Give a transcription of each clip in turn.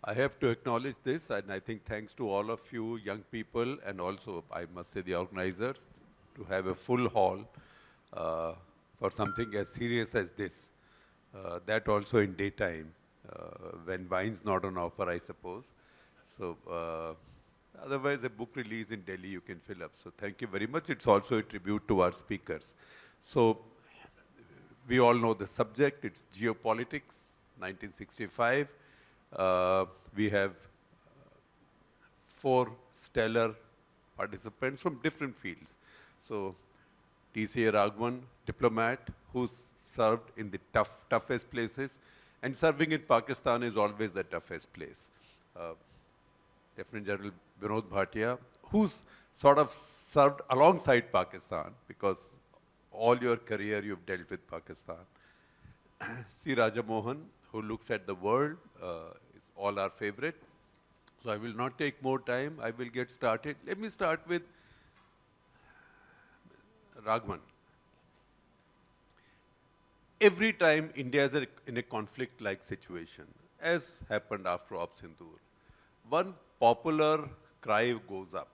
I have to acknowledge this, and I think thanks to all of you young people, and also I must say the organizers, to have a full hall for something as serious as this. That also in daytime, when wine's not on offer, I suppose. So otherwise a book release in Delhi you can fill up. So thank you very much. It's also a tribute to our speakers. So we all know the subject, it's geopolitics, 1965. We have 4 stellar participants from different fields. So T.C.A. Raghavan, diplomat, who's served in the toughest places, and serving in Pakistan is always the toughest place. Lieutenant General Vinod Bhatia, who's sort of served alongside Pakistan, because all your career you've dealt with Pakistan. C. Mohan, who looks at the world, is all our favorite. So I will not take more time, I will get started. Let me start with Raghavan. Every time India is in a conflict-like situation, as happened after Operation Sindoor, one popular cry goes up.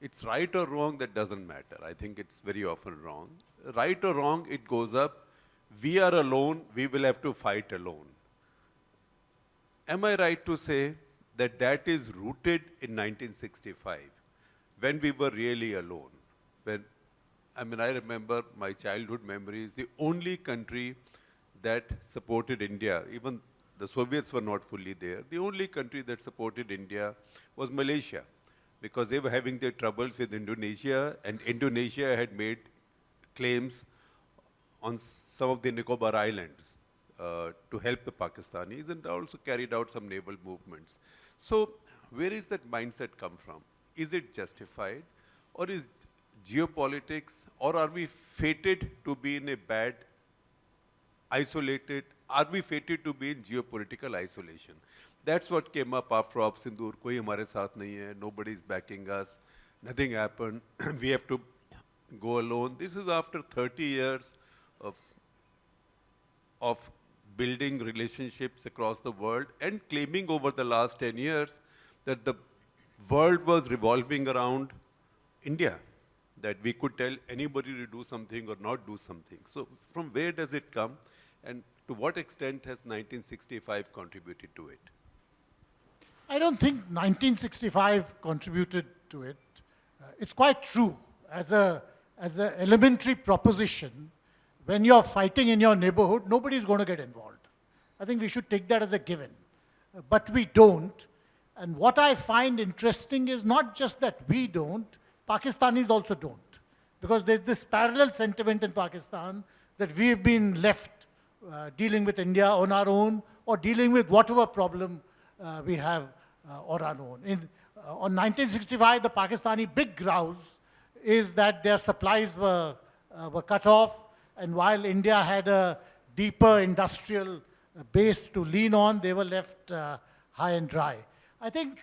It's right or wrong, that doesn't matter. I think it's very often wrong. Right or wrong, it goes up. We are alone, we will have to fight alone. Am I right to say that that is rooted in 1965, when we were really alone? I remember my childhood memories, the only country that supported India, even the Soviets were not fully there, the only country that supported India was Malaysia, because they were having their troubles with Indonesia, and Indonesia had made claims on some of the Nicobar Islands to help the Pakistanis, and also carried out some naval movements. So where is that mindset come from? Is it justified, or is geopolitics, or are we fated to be in a bad, isolated, are we fated to be in geopolitical isolation? That's what came up after Operation Sindoor. Koi hamare saath nahi hai, nobody is backing us, nothing happened, we have to go alone. This is after 30 years of building relationships across the world and claiming over the last 10 years that the world was revolving around India, that we could tell anybody to do something or not do something. So from where does it come, and to what extent has 1965 contributed to it? I don't think 1965 contributed to it. It's quite true. As an elementary proposition, when you're fighting in your neighborhood, nobody's going to get involved. I think we should take that as a given. But we don't. And what I find interesting is not just that we don't, Pakistanis also don't. Because there's this parallel sentiment in Pakistan that we've been left dealing with India on our own, or dealing with whatever problem we have on our own. On 1965, the Pakistani big grouse is that their supplies were cut off, and while India had a deeper industrial base to lean on, they were left high and dry. I think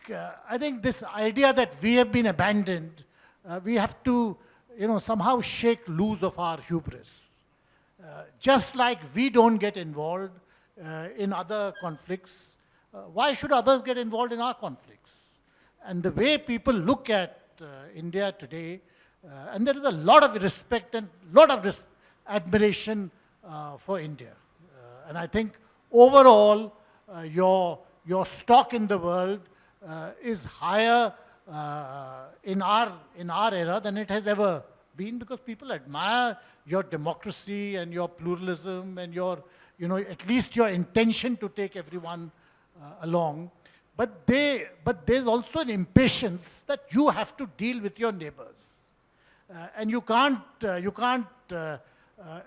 this idea that we have been abandoned, we have to somehow shake loose of our hubris. Just like we don't get involved in other conflicts, why should others get involved in our conflicts? And the way people look at India today, and there is a lot of respect and a lot of admiration for India. And I think overall, your stock in the world is higher in our era than it has ever been, because people admire your democracy and your pluralism and your, at least your intention to take everyone along. But there's also an impatience that you have to deal with your neighbors. And you can't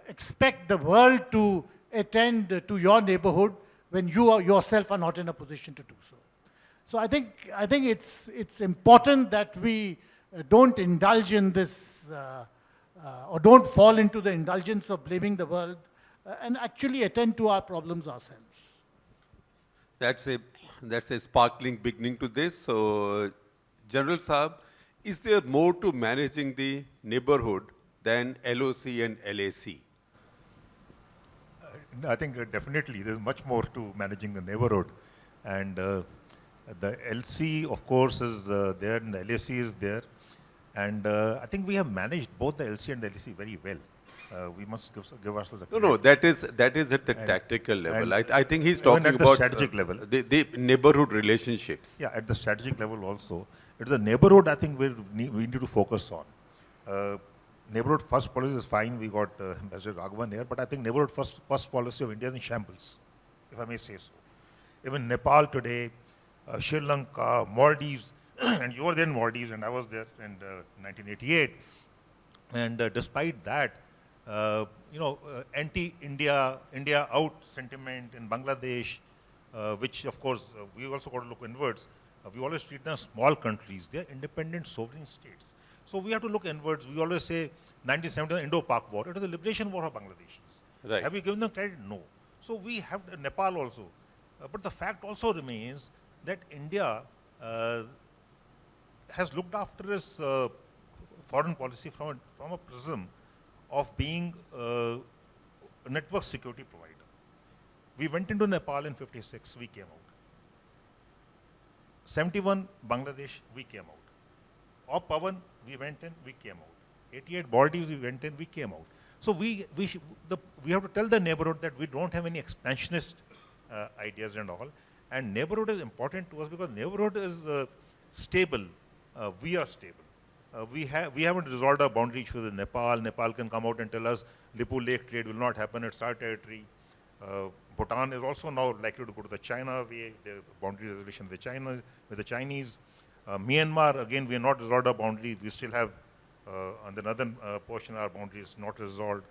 expect the world to attend to your neighborhood when you yourself are not in a position to do so. So I think it's important that we don't indulge in this, or don't fall into the indulgence of blaming the world, and actually attend to our problems ourselves. That's a sparkling beginning to this. So, General Saab, is there more to managing the neighborhood than LOC and LAC? I think definitely there's much more to managing the neighborhood. And The LC, of course, is there, and the LAC is there. And I think we have managed both the LC and the LAC very well. We must give ourselves a No, credit. no, that is at the tactical level. I think he's even talking at the about strategic level. the neighborhood relationships. Yeah, at the strategic level also. It's the neighborhood I think we need to focus on. Neighborhood first policy is fine. We got Ambassador Raghavan here, but I think neighborhood first policy of India is in shambles, if I may say so. Even Nepal today, Sri Lanka, Maldives, and you were there in Maldives and I was there in 1988. And despite that, anti-India, India out sentiment in Bangladesh, which of course we also got to look inwards. We always treat them as small countries. They are independent sovereign states. So we have to look inwards. We always say 1970 Indo-Pak war. It was the liberation war of Bangladesh. Right. Have we given them credit? No. So we have Nepal also. But the fact also remains that India has looked after its foreign policy from a prism of being a network security provider. We went into Nepal in 56, we came out. 71, Bangladesh, we came out. Op Pavan, we went in, we came out. 88, Maldives, we went in, we came out. So we have to tell the neighborhood that we don't have any expansionist ideas and all. And neighborhood is important to us because neighborhood is stable. We are stable. We haven't resolved our boundary issues with Nepal. Nepal can come out and tell us Lipu Lake trade will not happen, it's our territory. Bhutan is also now likely to go to the China way, the boundary resolution with the Chinese. Myanmar, again, we have not resolved our boundary. We still have on the northern portion our boundary is not resolved.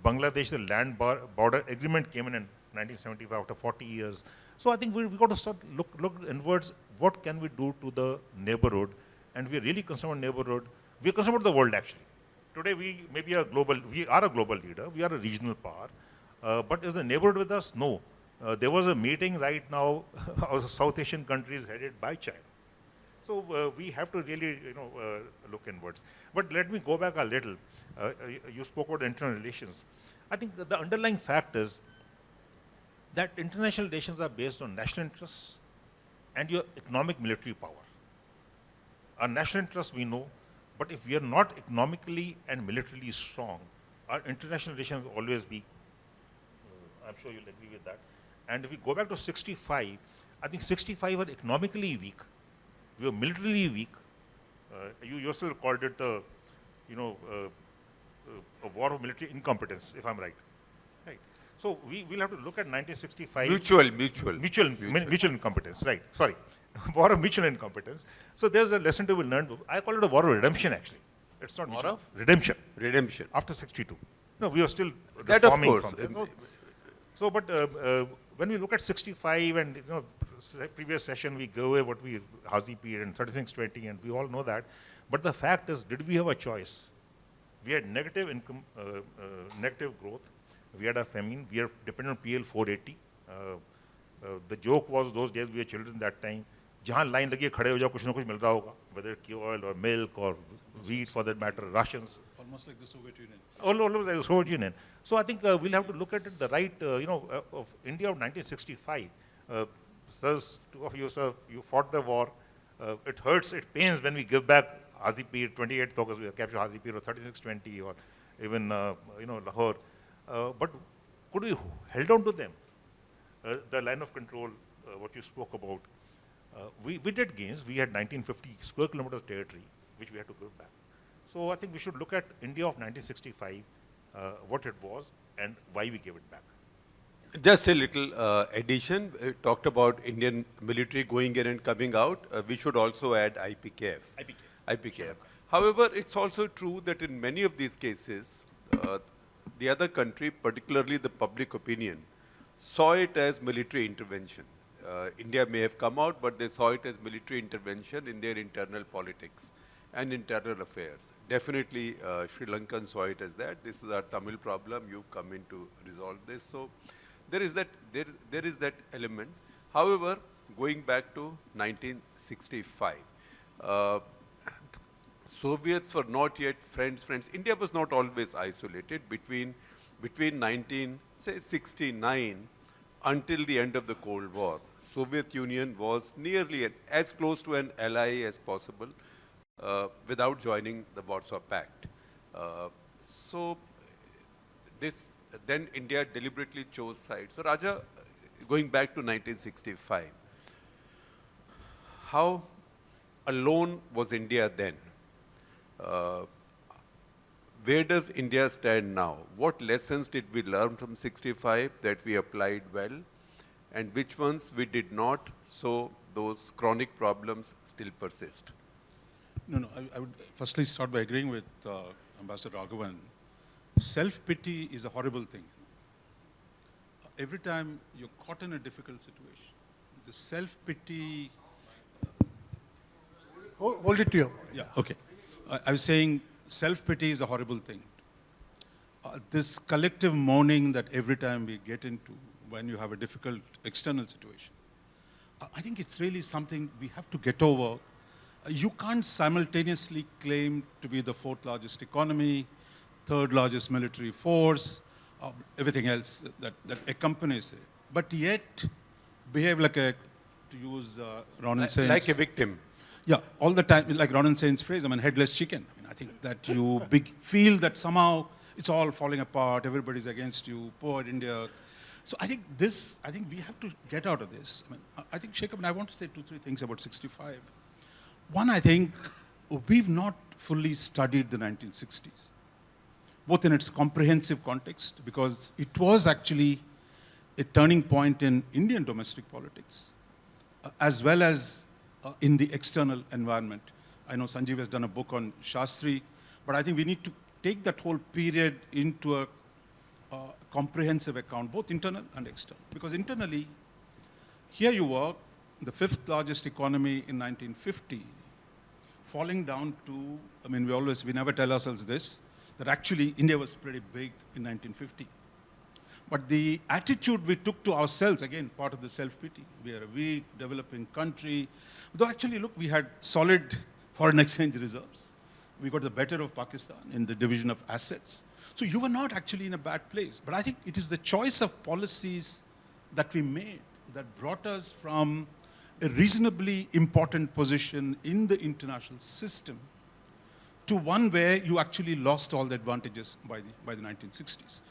Bangladesh, the land border agreement came in 1975 after 40 years. So I think we've got to start look inwards. What can we do to the neighborhood? And we are really concerned about neighborhood. We are concerned about the world actually. Today we are a global leader. We are a regional power. But is the neighborhood with us? No. There was a meeting right now of South Asian countries headed by China. So we have to really, look inwards. But let me go back a little. You spoke about internal relations. I think that the underlying fact is that international relations are based on national interests and your economic military power. Our national interests we know, but if we are not economically and militarily strong, our international relations will always be, I'm sure you'll agree with that. And if we go back to 65, I think 65 were economically weak. We were militarily weak. You yourself called it, a war of military incompetence, if I'm right. Right. So we'll have to look at 1965. Mutual incompetence, right. Sorry. War of mutual incompetence. So there's a lesson to be learned. I call it a war of redemption, actually. It's not War mutual. of? Redemption. Redemption. After 62. No, we are still That of reforming course. from there. So, but when we look at 65 and previous session we go away what we Hazi period and 3620 and we all know that. But the fact is, did we have a choice? We had negative income, negative growth. We had a famine. We are dependent on PL 480. The joke was those days we were children that time. जहाँ line लगी खड़े हो जाओ कुछ ना कुछ मिल रहा होगा, whether key oil or milk or wheat for that matter, rations. Almost like the Soviet Union. All over the Soviet Union. So I think we'll have to look at it the right, of India of 1965. Sirs, two of you, sir, you fought the war. It hurts, it pains when we give back Hazi Pir, 28th August, we captured Hazi Pir or 3620 or even, Lahore. But could we held on to them? The line of control, what you spoke about. We did gains. We had 1950 square kilometers of territory, which we had to give back. So I think we should look at India of 1965, what it was and why we gave it back. Just a little addition. Talked about Indian military going in and coming out. We should also add IPKF. IPKF. However, it's also true that in many of these cases, the other country, particularly the public opinion, saw it as military intervention. India may have come out, but they saw it as military intervention in their internal politics and internal affairs. Definitely, Sri Lankans saw it as that. This is our Tamil problem. You come in to resolve this. So there is that element. However, going back to 1965, Soviets were not yet friends. India was not always isolated between 1969 until the end of the Cold War. Soviet Union was nearly as close to an ally as possible without joining the Warsaw Pact. So this, then India deliberately chose sides. So Raja, going back to 1965, how alone was India then? Uh, where does India stand now? What lessons did we learn from 65 that we applied well? And which ones we did not, so those chronic problems still persist? No, I would firstly start by agreeing with Ambassador Raghavan. Self-pity is a horrible thing. Every time you're caught in a difficult situation, the self-pity... Hold it to you. Yeah, okay. I was saying self-pity is a horrible thing. This collective mourning that every time we get into when you have a difficult external situation, I think it's really something we have to get over. You can't simultaneously claim to be the fourth largest economy, third largest military force, everything else that accompanies it, but yet behave like a, to use Ronan Sain's... Like a victim. Yeah, all the time, like Ronan Sain's phrase, I mean, headless chicken. I mean, I think that you feel that somehow it's all falling apart, everybody's against you, poor India. So I think we have to get out of this. I mean, I think, Shekhar, I want to say 2-3 things about 65. One, I think we've not fully studied the 1960s, both in its comprehensive context, because it was actually a turning point in Indian domestic politics, as well as in the external environment. I know Sanjeev has done a book on Shastri, but I think we need to take that whole period into a comprehensive account, both internal and external. Because internally, here you were, the fifth largest economy in 1950, falling down to, I mean, we never tell ourselves this, that actually India was pretty big in 1950. But the attitude we took to ourselves, again, part of the self-pity. We are a weak, developing country. Though actually, look, we had solid foreign exchange reserves. We got the better of Pakistan in the division of assets. So you were not actually in a bad place. But I think it is the choice of policies that we made that brought us from a reasonably important position in the international system to one where you actually lost all the advantages by the 1960s.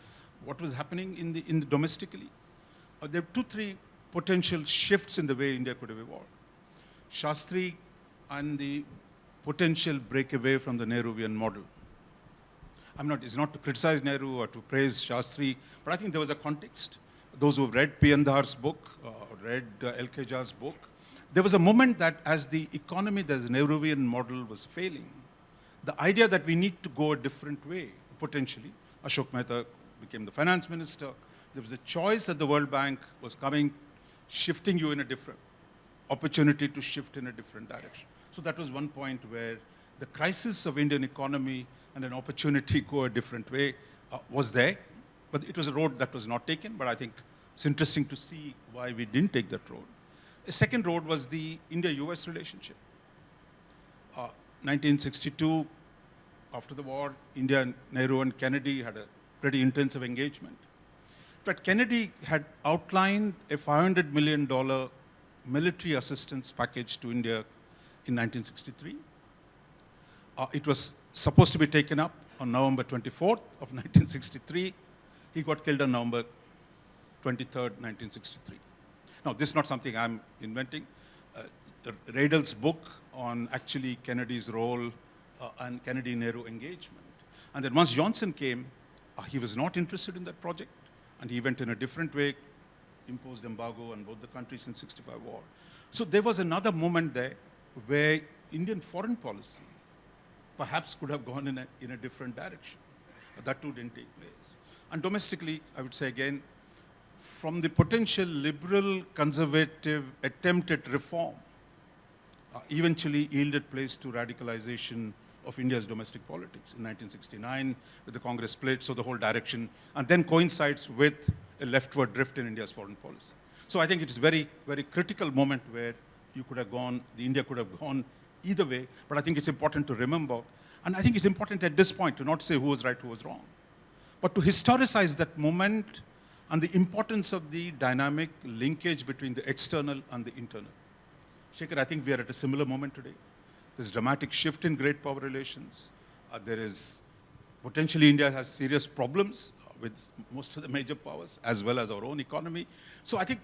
What was happening in the domestically? There are 2-3 potential shifts in the way India could have evolved. Shastri and the potential breakaway from the Nehruvian model. It's not to criticize Nehru or to praise Shastri, but I think there was a context. Those who have read P. Andar's book, read L.K. Jha's book, there was a moment that as the economy, the Nehruvian model was failing, the idea that we need to go a different way, potentially. Ashok Mehta became the finance minister. There was a choice that the World Bank was coming, shifting you in a different opportunity to shift in a different direction. So that was one point where the crisis of Indian economy and an opportunity to go a different way was there. But it was a road that was not taken, but I think it's interesting to see why we didn't take that road. A second road was the India-US relationship. 1962, after the war, India, Nehru and Kennedy had a pretty intensive engagement. But Kennedy had outlined a $500 million military assistance package to India in 1963. It was supposed to be taken up on November 24th of 1963. He got killed on November 23rd, 1963. Now, this is not something I'm inventing. Radel's book on actually Kennedy's role and Kennedy-Nehru engagement. And then once Johnson came, he was not interested in that project, and he went in a different way, imposed embargo on both the countries in '65 war. So there was another moment there where Indian foreign policy perhaps could have gone in a different direction. That too didn't take place. And domestically, I would say again, from the potential liberal conservative attempt at reform, eventually yielded place to radicalization of India's domestic politics in 1969 with the Congress split, so the whole direction, and then coincides with a leftward drift in India's foreign policy. So I think it's a very, very critical moment where you could have gone, India could have gone either way, but I think it's important to remember, and I think it's important at this point to not say who was right, who was wrong, but to historicize that moment and the importance of the dynamic linkage between the external and the internal. Shekhar, I think we are at a similar moment today. There's dramatic shift in great power relations. There is, potentially India has serious problems with most of the major powers, as well as our own economy. So I think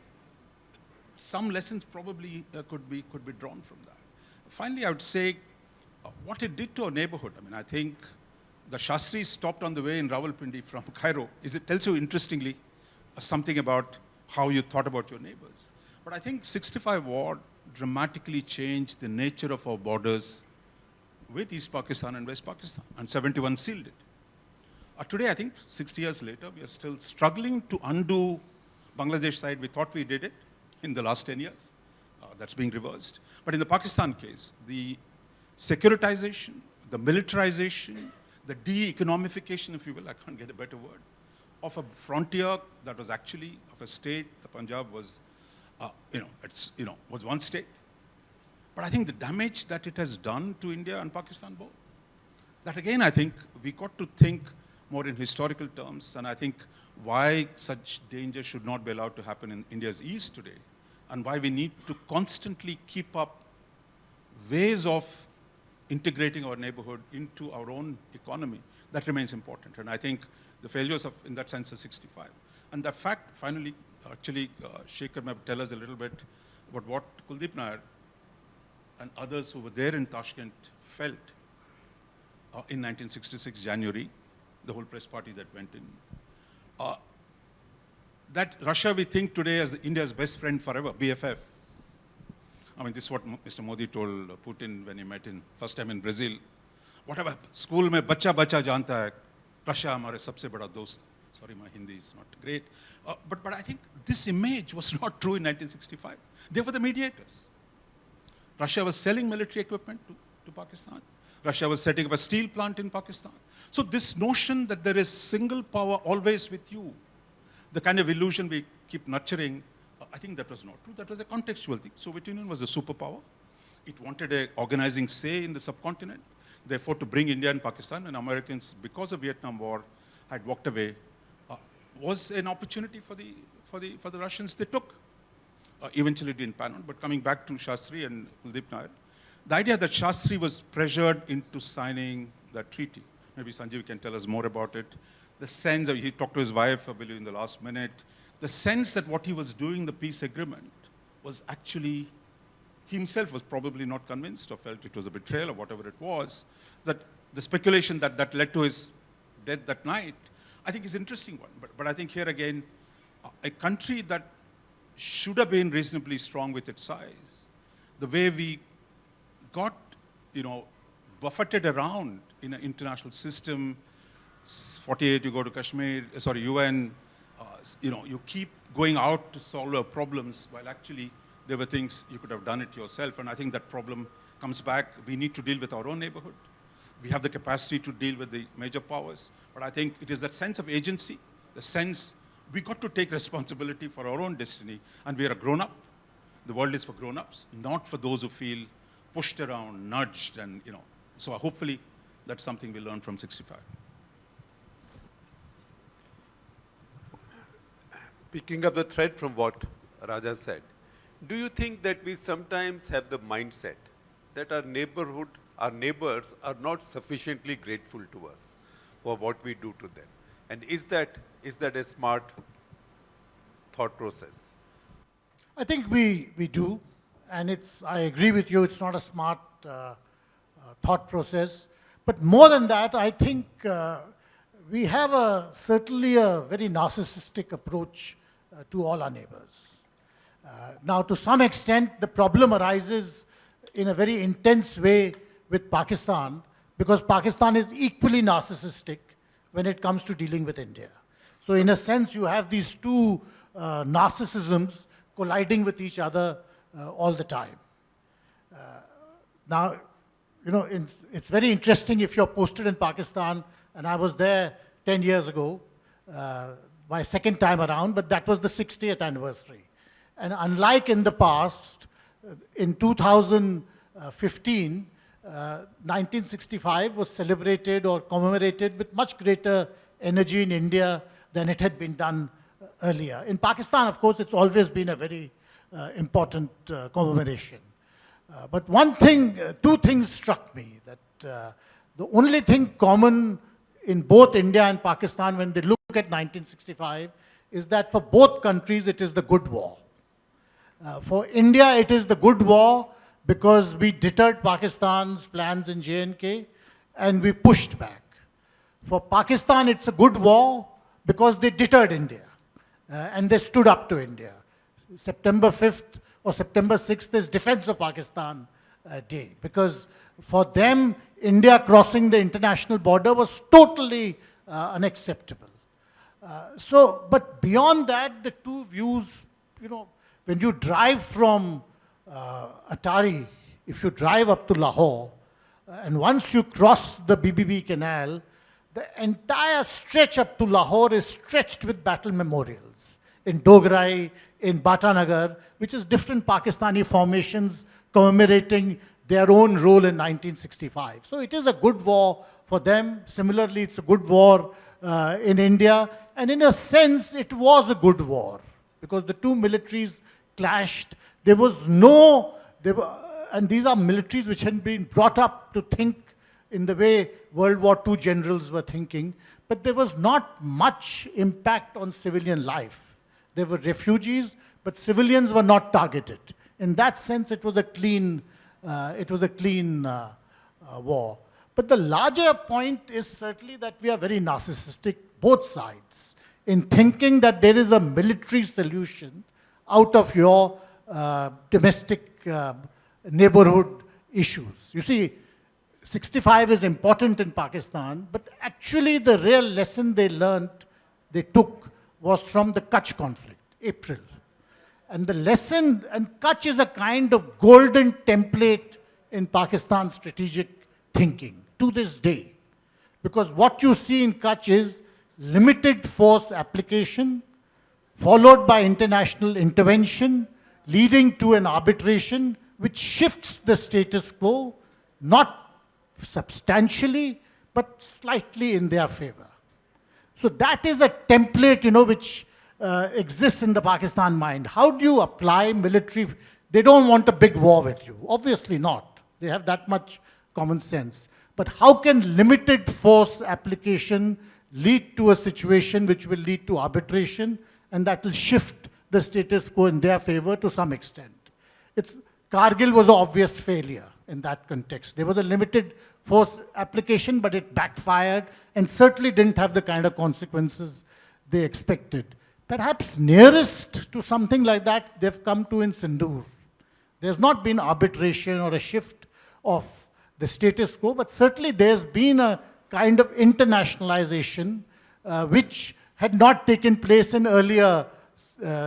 some lessons probably could be drawn from that. Finally, I would say what it did to our neighborhood. I mean, I think the Shastris stopped on the way in Rawalpindi from Cairo. It tells you, interestingly, something about how you thought about your neighbors. But I think 65 war dramatically changed the nature of our borders with East Pakistan and West Pakistan, and 71 sealed it. Today, I think 60 years later, we are still struggling to undo Bangladesh side. We thought we did it in the last 10 years. That's being reversed. But in the Pakistan case, the securitization, the militarization, the de-economification, if you will, I can't get a better word, of a frontier that was actually of a state. The Punjab was, was one state. But I think the damage that it has done to India and Pakistan both, that again, I think we got to think more in historical terms, and I think why such danger should not be allowed to happen in India's east today, and why we need to constantly keep up ways of integrating our neighborhood into our own economy. That remains important. And I think the failures of, in that sense, are 65. And the fact, finally, actually, Shekhar may tell us a little bit about what Kuldeep Nair and others who were there in Tashkent felt in 1966, January, the whole press party that went in. That Russia we think today as India's best friend forever, BFF. I mean, this is what Mr. Modi told Putin when he met in first time in Brazil. Whatever, school mein bacha janta hai, Russia hamare sabse bada dost. Sorry, my Hindi is not great. But I think this image was not true in 1965. They were the mediators. Russia was selling military equipment to Pakistan. Russia was setting up a steel plant in Pakistan. So this notion that there is single power always with you, the kind of illusion we keep nurturing, I think that was not true. That was a contextual thing. Soviet Union was a superpower. It wanted an organizing say in the subcontinent. Therefore, to bring India and Pakistan and Americans, because of Vietnam War, had walked away, was an opportunity for the Russians. They took. Eventually didn't pan out. But coming back to Shastri and Kuldeep Nair, the idea that Shastri was pressured into signing that treaty. Maybe Sanjeev can tell us more about it. The sense of, he talked to his wife, I believe, in the last minute. The sense that what he was doing, the peace agreement, was actually, he himself was probably not convinced or felt it was a betrayal or whatever it was, that the speculation that led to his death that night, I think is an interesting one. But I think here again, a country that should have been reasonably strong with its size, the way we got, buffeted around in an international system, 48, you go to Kashmir, UN, you keep going out to solve our problems while actually there were things you could have done it yourself. And I think that problem comes back. We need to deal with our own neighborhood. We have the capacity to deal with the major powers. But I think it is that sense of agency, the sense we got to take responsibility for our own destiny. And we are a grown-up. The world is for grown-ups, not for those who feel pushed around, nudged, and, So hopefully that's something we learn from 65. Picking up the thread from what Raja said, do you think that we sometimes have the mindset that our neighbors are not sufficiently grateful to us for what we do to them? And is that a smart thought process? I think we do, and I agree with you, it's not a smart thought process. But more than that, I think we have certainly a very narcissistic approach to all our neighbors. Now, to some extent, the problem arises in a very intense way with Pakistan, because Pakistan is equally narcissistic when it comes to dealing with India. So in a sense, you have these two narcissisms colliding with each other all the time. Now, it's very interesting if you're posted in Pakistan, and I was there 10 years ago, my second time around, but that was the 60th anniversary. And unlike in the past, in 2015, 1965 was celebrated or commemorated with much greater energy in India than it had been done earlier. In Pakistan, of course, it's always been a very important commemoration. But one thing, two things struck me, that the only thing common in both India and Pakistan when they look at 1965 is that for both countries it is the good war. For India it is the good war because we deterred Pakistan's plans in J&K and we pushed back. For Pakistan it's a good war because they deterred India and they stood up to India. September 5th or September 6th is Defense of Pakistan Day, because for them, India crossing the international border was totally unacceptable. But beyond that, the two views, you know, when you drive from Atari, if you drive up to Lahore, and once you cross the BBB Canal, the entire stretch up to Lahore is stretched with battle memorials in Dograhi, in Batanagar, which is different Pakistani formations commemorating their own role in 1965. So it is a good war for them. Similarly, it's a good war in India. And in a sense, it was a good war because the two militaries clashed. There was no, and these are militaries which had been brought up to think in the way World War II generals were thinking, but there was not much impact on civilian life. There were refugees, but civilians were not targeted. In that sense, it was a clean war. But the larger point is certainly that we are very narcissistic, both sides, in thinking that there is a military solution out of your domestic neighborhood issues. You see, 65 is important in Pakistan, but actually the real lesson they took was from the Kutch conflict, April. And the lesson, and Kutch is a kind of golden template in Pakistan's strategic thinking to this day. Because what you see in Kutch is limited force application, followed by international intervention, leading to an arbitration which shifts the status quo, not substantially, but slightly in their favor. So that is a template, you know, which exists in the Pakistan mind. How do you apply military? They don't want a big war with you. Obviously not. They have that much common sense. But how can limited force application lead to a situation which will lead to arbitration and that will shift the status quo in their favor to some extent? Kargil was an obvious failure in that context. There was a limited force application, but it backfired and certainly didn't have the kind of consequences they expected. Perhaps nearest to something like that they've come to in Sindoor. There's not been arbitration or a shift of the status quo, but certainly there's been a kind of internationalization which had not taken place in earlier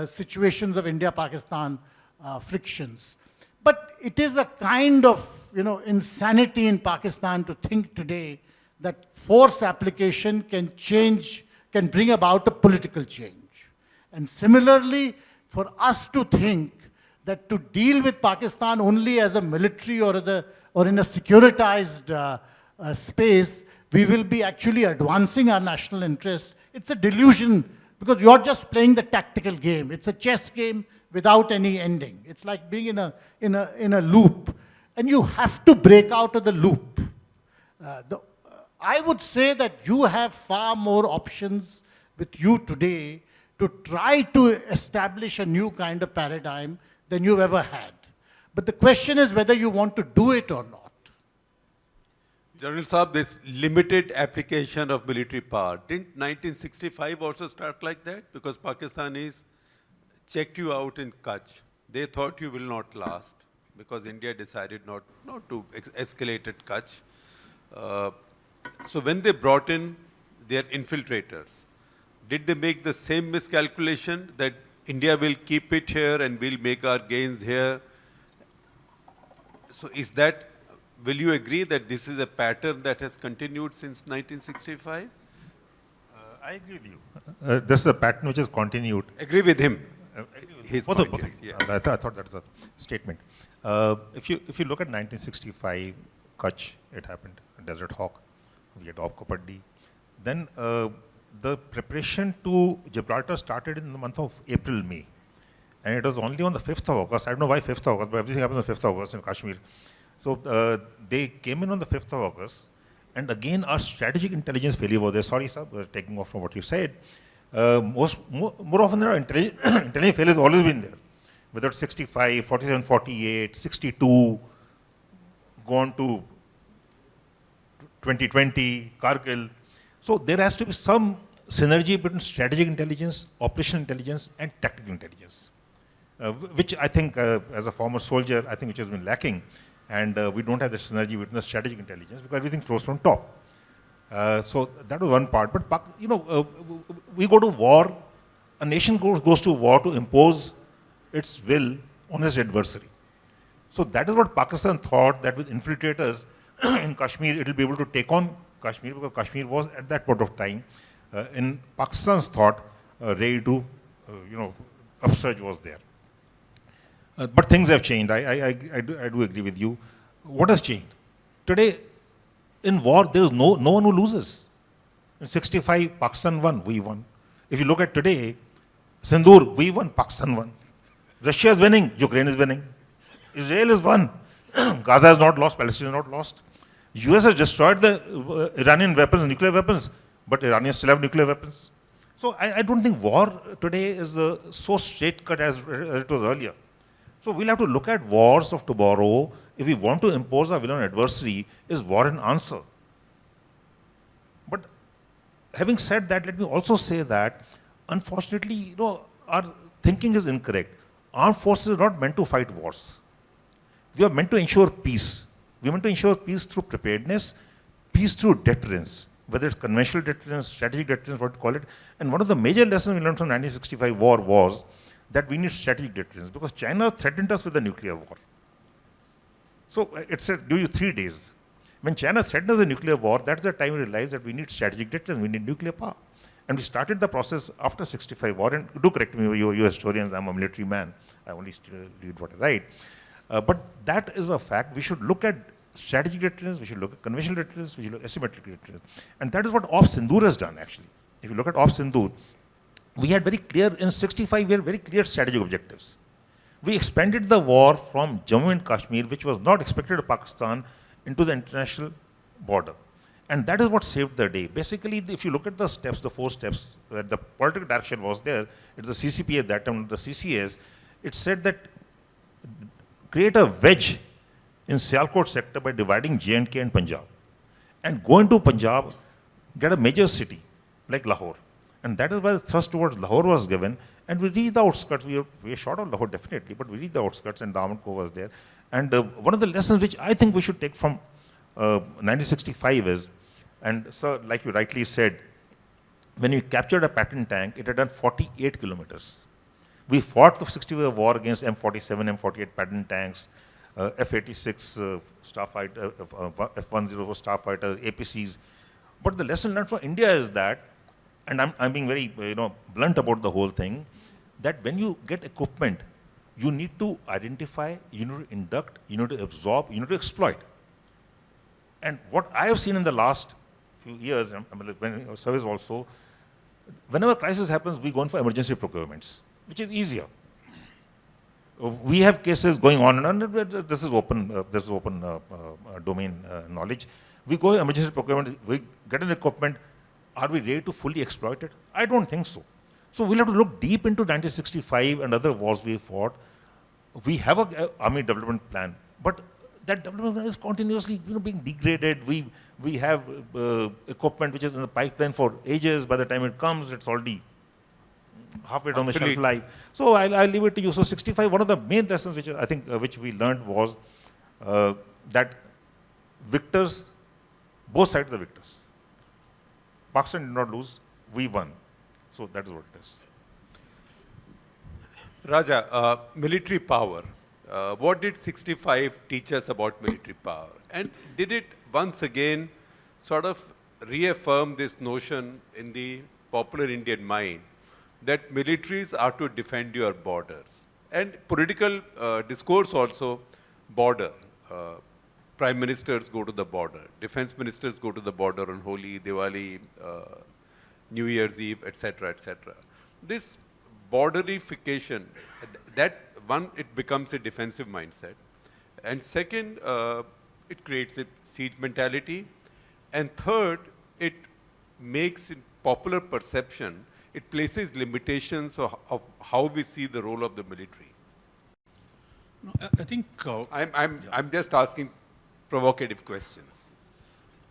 situations of India-Pakistan frictions. But it is a kind of, you know, insanity in Pakistan to think today that force application can bring about a political change. And similarly, for us to think that to deal with Pakistan only as a military or in a securitized space, we will be actually advancing our national interest. It's a delusion because you're just playing the tactical game. It's a chess game without any ending. It's like being in a loop. And you have to break out of the loop. I would say that you have far more options with you today to try to establish a new kind of paradigm than you've ever had. But the question is whether you want to do it or not. General Saab, this limited application of military power, didn't 1965 also start like that? Because Pakistanis checked you out in Kutch. They thought you will not last because India decided not to escalate at Kutch. So when they brought in their infiltrators, did they make the same miscalculation that India will keep it here and we'll make our gains here? So will you agree that this is a pattern that has continued since 1965? I agree with you. This is a pattern which has continued. Agree with him. His Both point, of yes. I thought that was a statement. If you look at 1965, Kutch, it happened. Desert Hawk, we had Kapadi. Then the preparation to Gibraltar started in the month of April, May. And it was only on the 5th of August. I don't know why 5th of August, but everything happens on the 5th of August in Kashmir. So they came in on the 5th of August. And again, our strategic intelligence failure was there. Sorry, sir, taking off from what you said. More often than not, intelligence failure has always been there. Whether it's 65, 47, 48, 62, gone to 2020, Kargil. So there has to be some synergy between strategic intelligence, operational intelligence, and tactical intelligence, which I think, as a former soldier, I think which has been lacking. And we don't have the synergy between the strategic intelligence because everything flows from top. So that was one part. But we go to war. A nation goes to war to impose its will on its adversary. So that is what Pakistan thought, that with infiltrators in Kashmir, it will be able to take on Kashmir, because Kashmir was at that point of time, in Pakistan's thought, ready to, upsurge was there. But things have changed. I do agree with you. What has changed? Today, in war, there is no one who loses. In 65, Pakistan won, we won. If you look at today, Sindoor, we won, Pakistan won. Russia is winning, Ukraine is winning. Israel is won. Gaza is not lost, Palestine is not lost. US has destroyed the Iranian weapons, nuclear weapons, but Iranians still have nuclear weapons. So I don't think war today is so straight-cut as it was earlier. So we'll have to look at wars of tomorrow. If we want to impose our will on adversary, is war an answer? But having said that, let me also say that, unfortunately, our thinking is incorrect. Armed forces are not meant to fight wars. We are meant to ensure peace. We are meant to ensure peace through preparedness, peace through deterrence, whether it's conventional deterrence, strategic deterrence, what you call it. And one of the major lessons we learned from 1965 war was that we need strategic deterrence, because China threatened us with a nuclear war. So it said, give you 3 days. When China threatened us with a nuclear war, that's the time we realized that we need strategic deterrence, we need nuclear power. And we started the process after 65 war, and do correct me, you historians, I'm a military man, I only read what I write. But that is a fact. We should look at strategic deterrence, we should look at conventional deterrence, we should look at asymmetric deterrence. And that is what Operation Sindoor has done, actually. If you look at Operation Sindoor, we had very clear, in 65, we had very clear strategic objectives. We expanded the war from Jammu and Kashmir, which was not expected of Pakistan, into the international border. And that is what saved the day. Basically, if you look at the steps, the 4 steps, where the political direction was there, it's the CCP at that time, the CCAs, it said that create a wedge in Sialkot sector by dividing J&K and Punjab. And go into Punjab, get a major city like Lahore. And that is why the thrust towards Lahore was given. And we reached the outskirts. We were short of Lahore, definitely, but we reached the outskirts, and Daman Ko was there. And one of the lessons which I think we should take from 1965 is, and so like you rightly said, when we captured a Patton tank, it had done 48 kilometers. We fought the 65 war against M47, M48 Patton tanks, F-86 starfighter, F-104 starfighter, APCs. But the lesson learned for India is that, and I'm being very blunt about the whole thing, that when you get equipment, you need to identify, you need to induct, you need to absorb, you need to exploit. And what I have seen in the last few years, when I service also, whenever crisis happens, we go in for emergency procurements, which is easier. We have cases going on and on. This is open domain knowledge. We go emergency procurement, we get an equipment. Are we ready to fully exploit it? I don't think so. So we'll have to look deep into 1965 and other wars we fought. We have an army development plan, but that development plan is continuously being degraded. We have equipment which is in the pipeline for ages. By the time it comes, it's already halfway down the shelf life. So I'll leave it to you. So 65, one of the main lessons which I think which we learned was that victors, both sides are victors. Pakistan did not lose, we won. So that is what it is. Raja, military power. What did 65 teach us about military power? And did it once again sort of reaffirm this notion in the popular Indian mind that militaries are to defend your borders? And political discourse also, border. Prime ministers go to the border. Defense ministers go to the border on Holi, Diwali, New Year's Eve, etc., etc. This borderification, that one, it becomes a defensive mindset. And second, it creates a siege mentality. And third, it makes in popular perception, it places limitations of how we see the role of the military. No, I think I'm just asking provocative questions.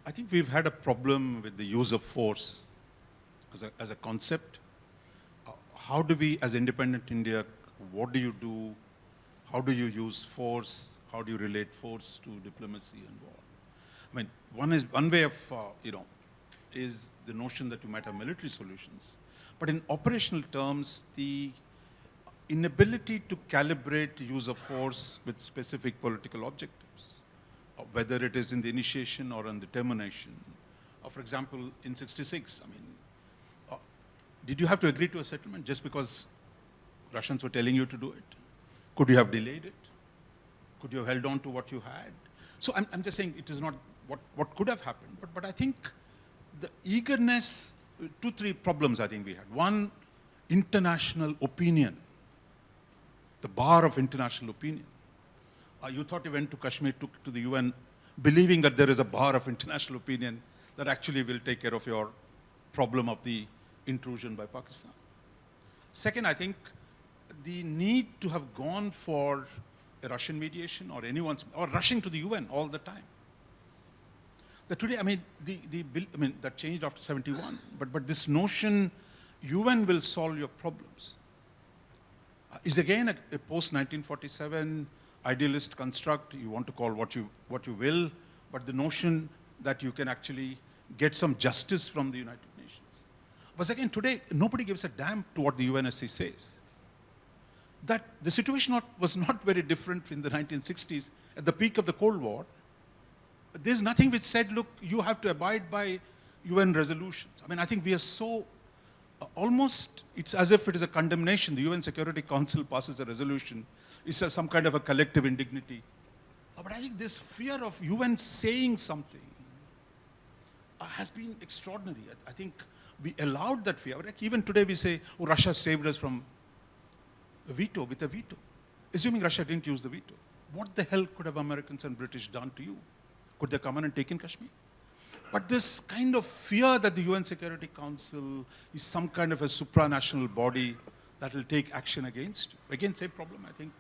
I think we've had a problem with the use of force as a concept. How do we, as independent India, what do you do? How do you use force? How do you relate force to diplomacy and war? I mean, one way of, is the notion that you might have military solutions. But in operational terms, the inability to calibrate use of force with specific political objectives, whether it is in the initiation or in the termination. For example, in 66, did you have to agree to a settlement just because Russians were telling you to do it? Could you have delayed it? Could you have held on to what you had? So I'm just saying it is not what could have happened, but I think the eagerness, 2-3 problems I think we had. One, international opinion, the bar of international opinion. You thought you went to Kashmir, to the UN, believing that there is a bar of international opinion that actually will take care of your problem of the intrusion by Pakistan. Second, I think the need to have gone for a Russian mediation or or rushing to the UN all the time. That today, that changed after 71, but this notion UN will solve your problems is again a post-1947 idealist construct. You want to call what you will, but the notion that you can actually get some justice from the United Nations. But again, today, nobody gives a damn to what the UNSC says. That the situation was not very different in the 1960s, at the peak of the Cold War. There's nothing which said, look, you have to abide by UN resolutions. I think we are so, almost, it's as if it is a condemnation. The UN Security Council passes a resolution. It's some kind of a collective indignity. But I think this fear of UN saying something has been extraordinary. I think we allowed that fear. Like even today we say, oh, Russia saved us from a veto, with a veto. Assuming Russia didn't use the veto. What the hell could have Americans and British done to you? Could they come in and take in Kashmir? But this kind of fear that the UN Security Council is some kind of a supranational body that will take action against you. Again, same problem, I think.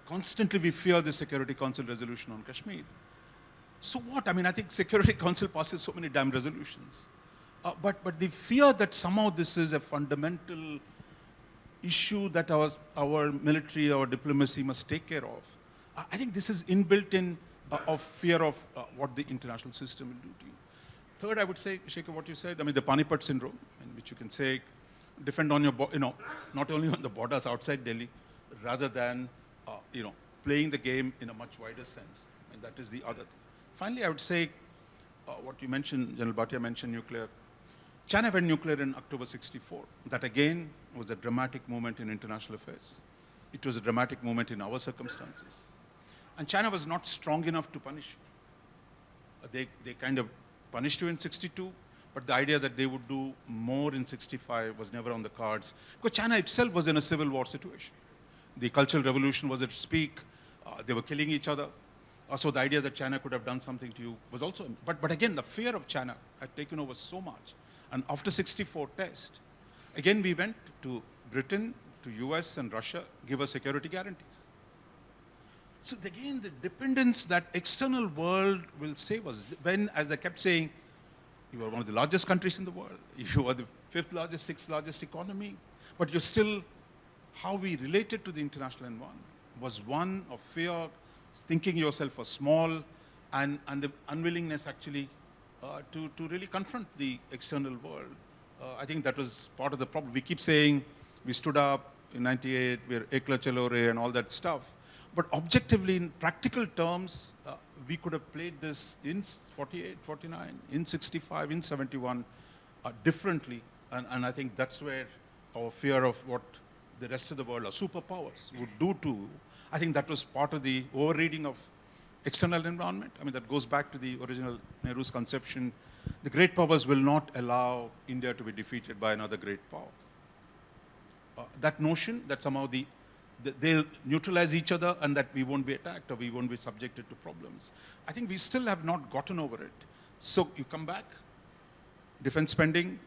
Constantly we fear the Security Council resolution on Kashmir. So what? I think Security Council passes so many damn resolutions. But the fear that somehow this is a fundamental issue that our military, our diplomacy must take care of. I think this is inbuilt in of fear of what the international system will do to you. Third, I would say, Shekhar, what you said, the Panipat syndrome, which you can say, defend on your, not only on the borders outside Delhi, rather than, playing the game in a much wider sense. And that is the other thing. Finally, I would say, what you mentioned, General Bhatia mentioned nuclear. China went nuclear in October 64. That again was a dramatic moment in international affairs. It was a dramatic moment in our circumstances. And China was not strong enough to punish you. They kind of punished you in 62, but the idea that they would do more in 65 was never on the cards. Because China itself was in a civil war situation. The Cultural Revolution was at its peak. They were killing each other. So the idea that China could have done something to you was also, but again, the fear of China had taken over so much. And after 64 test, again we went to Britain, to US and Russia, give us security guarantees. So again, the dependence that external world will save us. When, as I kept saying, you are one of the largest countries in the world. You are the 5th largest, 6th largest economy. But you're still, how we related to the international environment was one of fear, thinking yourself as small, and the unwillingness actually to really confront the external world. I think that was part of the problem. We keep saying, we stood up in 98, we're ekla chalo re and all that stuff. But objectively, in practical terms, we could have played this in 48, 49, in 65, in 71, differently. And I think that's where our fear of what the rest of the world, or superpowers, would do to, I think that was part of the overreading of external environment. That goes back to the original Nehru's conception. 2 trillion the great powers will not allow India to be defeated by another great power. That notion that somehow they'll neutralize each other and that we won't be attacked or we won't be subjected to problems. I think we still have not gotten over it. So you come back, defense spending,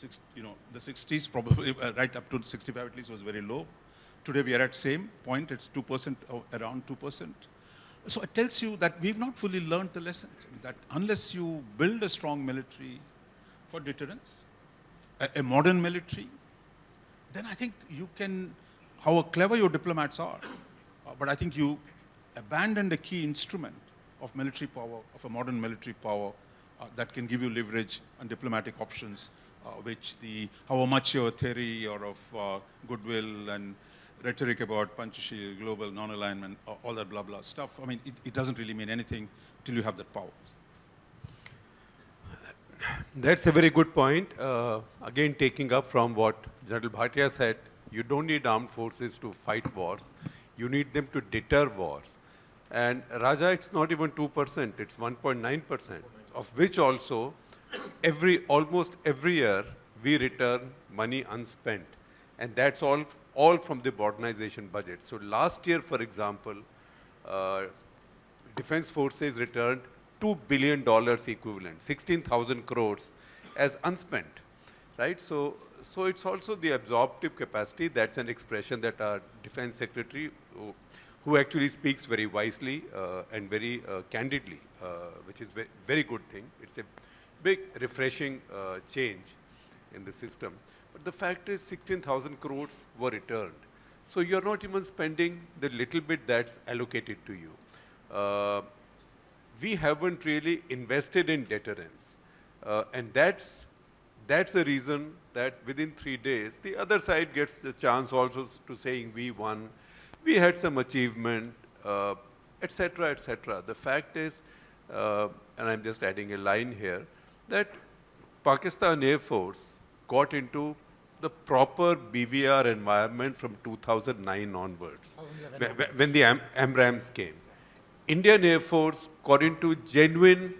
the 60s probably, right up to 65 at least was very low. Today we are at same point, it's 2%, around 2%. So it tells you that we've not fully learned the lessons. I mean, that unless you build a strong military for deterrence, a modern military, then I think you can, however clever your diplomats are, but I think you abandoned a key instrument of military power, of a modern military power that can give you leverage and diplomatic options, which however much your theory or of goodwill and rhetoric about Panchashil, global non-alignment, all that blah, blah stuff, I mean, it doesn't really mean anything till you have that power. That's a very good point. Again, taking up from what General Bhatia said, you don't need armed forces to fight wars. You need them to deter wars. And Raja, it's not even 2%, it's 1.9%, of which also almost every year we return money unspent. And that's all from the modernization budget. So last year, for example, defense forces returned $2 billion equivalent, 16,000 crores as unspent, right? So it's also the absorptive capacity. That's an expression that our defense secretary, who actually speaks very wisely and very candidly, which is a very good thing. It's a big refreshing change in the system. But the fact is 16,000 crores were returned. So you're not even spending the little bit that's allocated to you. We haven't really invested in deterrence. And that's the reason that within 3 days, the other side gets the chance also to saying we won, we had some achievement, etc., etc. The fact is, and I'm just adding a line here, that Pakistan Air Force got into the proper BVR environment from 2009 onwards, when the AMRAAMs came. Indian Air Force got into genuine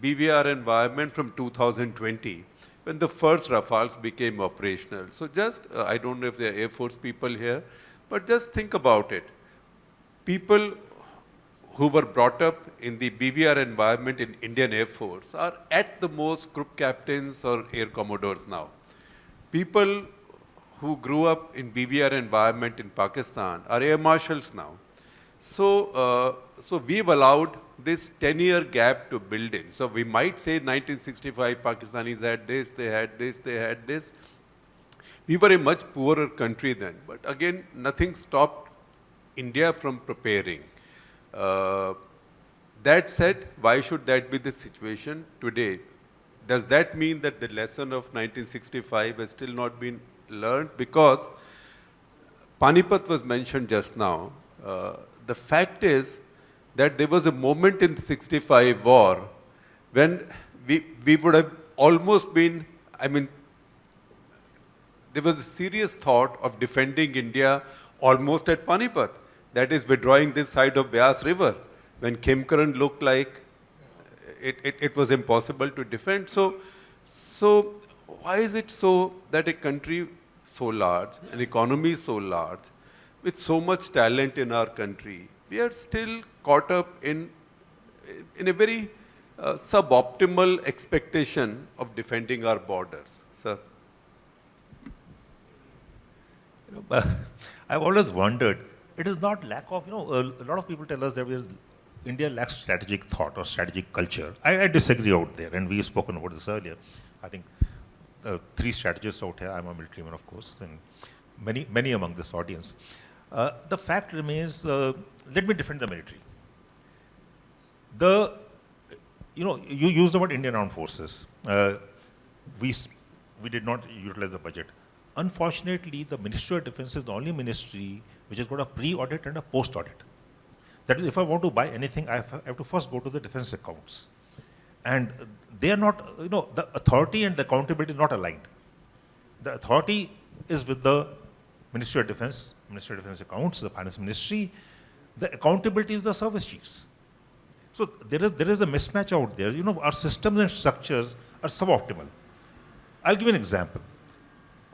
BVR environment from 2020, when the first Rafales became operational. So just, I don't know if there are Air Force people here, but just think about it. People who were brought up in the BVR environment in Indian Air Force are at the most group captains or air commodores now. People who grew up in BVR environment in Pakistan are air marshals now. So we've allowed this 10-year gap to build in. So we might say 1965 Pakistanis had this, they had this, they had this. We were a much poorer country then, but again, nothing stopped India from preparing. That said, why should that be the situation today? Does that mean that the lesson of 1965 has still not been learned? Because Panipat was mentioned just now. The fact is that there was a moment in the 65 war when we would have almost been, I mean, there was a serious thought of defending India almost at Panipat. That is withdrawing this side of Beas River, when Khemkaran looked like it was impossible to defend. So why is it so that a country so large, an economy so large, with so much talent in our country, we are still caught up in a very suboptimal expectation of defending our borders? Sir? I've always wondered, it is not lack of, a lot of people tell us that India lacks strategic thought or strategic culture. I disagree out there, and we've spoken about this earlier. I think 3 strategists out here, I'm a military man, of course, and many among this audience. The fact remains, let me defend the military. You used the word Indian Armed Forces. We did not utilize the budget. Unfortunately, the Ministry of Defense is the only ministry which has got a pre-audit and a post-audit. That is, if I want to buy anything, I have to first go to the defense accounts. And they are not, the authority and the accountability is not aligned. The authority is with the Ministry of Defense accounts, the Finance Ministry. The accountability is the service chiefs. So there is a mismatch out there. You know, our systems and structures are suboptimal. I'll give you an example.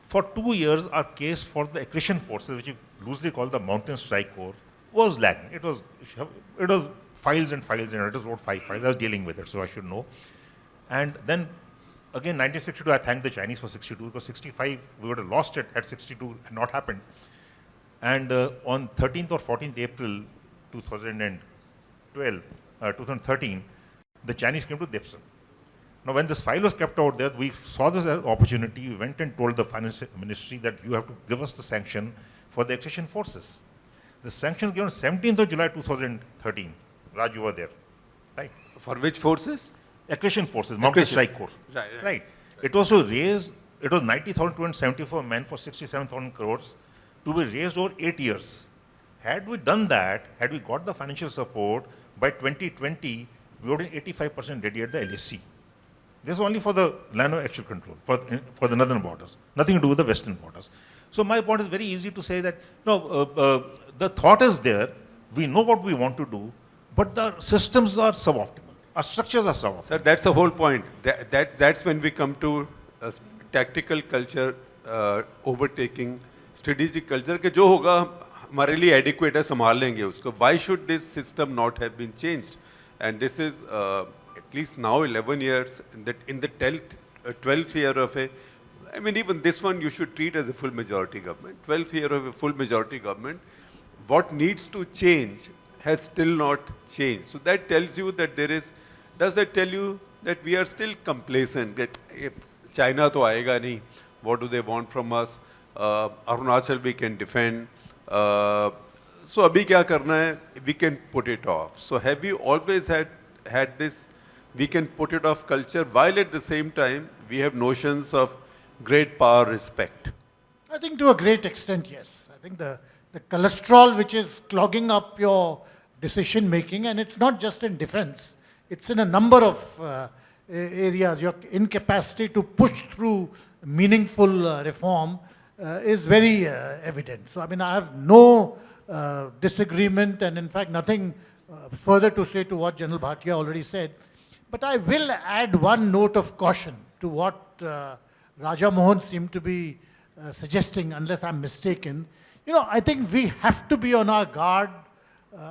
For 2 years, our case for the aggression forces, which you loosely call the Mountain Strike Corps, was lagging. It was files and files, and it was about 5 files. I was dealing with it, so I should know. And then, again, 1962, I thank the Chinese for 62, because 65, we would have lost it had 62 had not happened. And on 13th or 14th April 2013, the Chinese came to Dipson. Now, when this file was kept out there, we saw this as an opportunity. We went and told the finance ministry that you have to give us the sanction for the aggression forces. The sanction was given 17th of July 2013. Raj, you were there, right? For which forces? Aggression forces, Mountain Strike Corps. Right. It was to raise, it was 90,274 men for 67,000 crores to be raised over 8 years. Had we done that, had we got the financial support, by 2020, we would have been 85% ready at the LAC. This is only for the line of actual control, for the northern borders, nothing to do with the western borders. So my point is very easy to say that, no, the thought is there, we know what we want to do, but the systems are suboptimal. Our structures are suboptimal. Sir, that's the whole point. That's when we come to tactical culture overtaking strategic culture के जो होगा हमारे लिए adequate है संभाल लेंगे उसको. Why should this system not have been changed? And this is at least now 11 years in the 12th year of a, I mean even this one you should treat as a full majority government. 12th year of a full majority government. What needs to change has still not changed. So that tells you that there is, does that tell you that we are still complacent? That China to aayega nahi. What do they want from us? Arunachal we can defend. So abhi kya karna hai? We can put it off. So have you always had this we can put it off culture, while at the same time we have notions of great power respect? I think to a great extent, yes. I think the cholesterol which is clogging up your decision making, and it's not just in defense, it's in a number of areas. Your incapacity to push through meaningful reform is very evident. So, I mean, I have no disagreement, and in fact, nothing further to say to what General Bhatia already said. But I will add one note of caution to what Raja Mohan seemed to be suggesting, unless I'm mistaken. You know, I think we have to be on our guard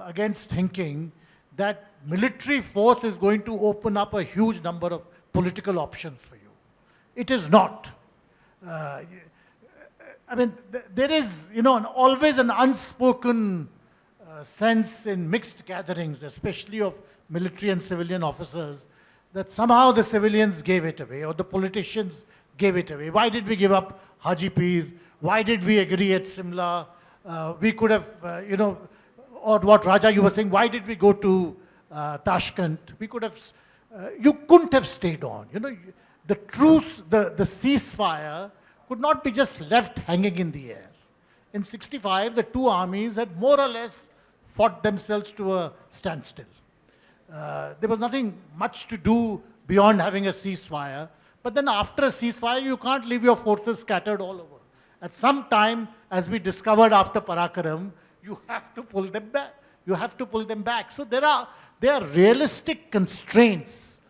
against thinking that military force is going to open up a huge number of political options for you. It is not. I mean, there is, you know, always an unspoken sense in mixed gatherings, especially of military and civilian officers, that somehow the civilians gave it away, or the politicians gave it away. Why did we give up Haji Pir? Why did we agree at Simla? We could have, you know, or what Raja, you were saying, why did we go to Tashkent? We could have, you couldn't have stayed on. You know, the truce, the ceasefire could not be just left hanging in the air. In 65, the two armies had more or less fought themselves to a standstill. There was nothing much to do beyond having a ceasefire. But then after a ceasefire, you can't leave your forces scattered all over. At some time, as we discovered after Parakaram, you have to pull them back. You have to pull them back. So there are realistic constraints.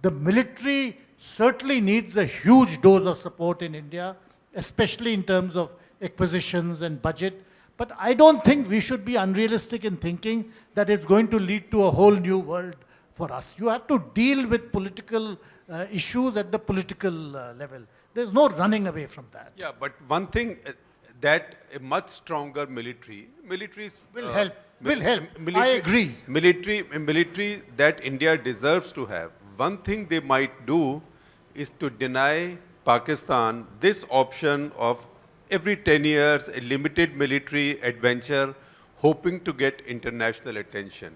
The military certainly needs a huge dose of support in India, especially in terms of acquisitions and budget. But I don't think we should be unrealistic in thinking that it's going to lead to a whole new world for us. You have to deal with political issues at the political level. There's no running away from that. Yeah, but one thing that a much stronger military will help. I agree. Military that India deserves to have. One thing they might do is to deny Pakistan this option of every 10 years a limited military adventure hoping to get international attention.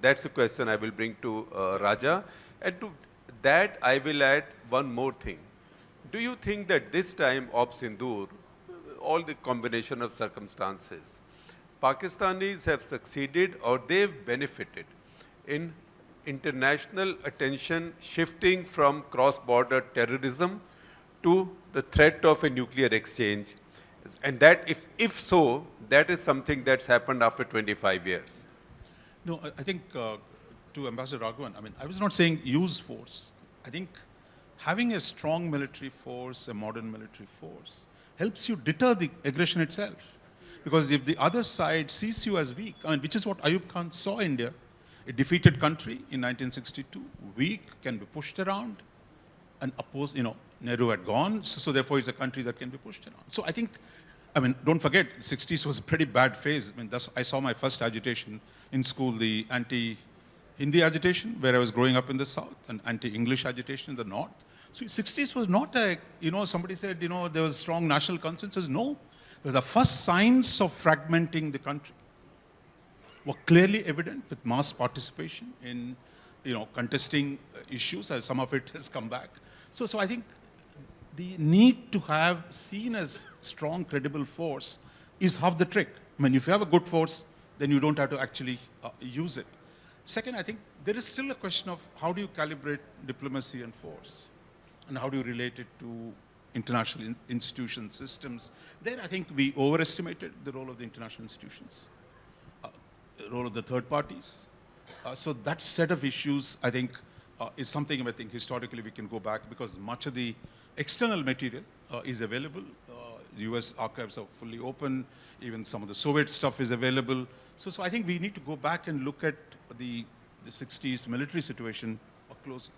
That's a question I will bring to Raja. And to that I will add one more thing. Do you think that this time of Sindoor, all the combination of circumstances, Pakistanis have succeeded or they've benefited in international attention shifting from cross-border terrorism to the threat of a nuclear exchange? And that, if so, that is something that's happened after 25 years. No, I think to Ambassador Raghavan, I mean, I was not saying use force. I think having a strong military force, a modern military force, helps you deter the aggression itself. Because if the other side sees you as weak, I mean, which is what Ayub Khan saw India, a defeated country in 1962, weak, can be pushed around and opposed, Nehru had gone, so therefore it's a country that can be pushed around. So I think, don't forget, 60s was a pretty bad phase. I saw my first agitation in school, the anti-Hindi agitation, where I was growing up in the South, and anti-English agitation in the North. So 60s was not somebody said, there was strong national consensus. No, they were the first signs of fragmenting the country were clearly evident with mass participation in, contesting issues, as some of it has come back. So I think the need to have seen as strong, credible force is half the trick. I mean, if you have a good force, then you don't have to actually use it. Second, I think there is still a question of how do you calibrate diplomacy and force, and how do you relate it to international institutions, systems. There, I think we overestimated the role of the international institutions, role of the third parties. So that set of issues, I think, is something I think historically we can go back, because much of the external material is available. The US archives are fully open. Even some of the Soviet stuff is available. So I think we need to go back and look at the 60s military situation closely.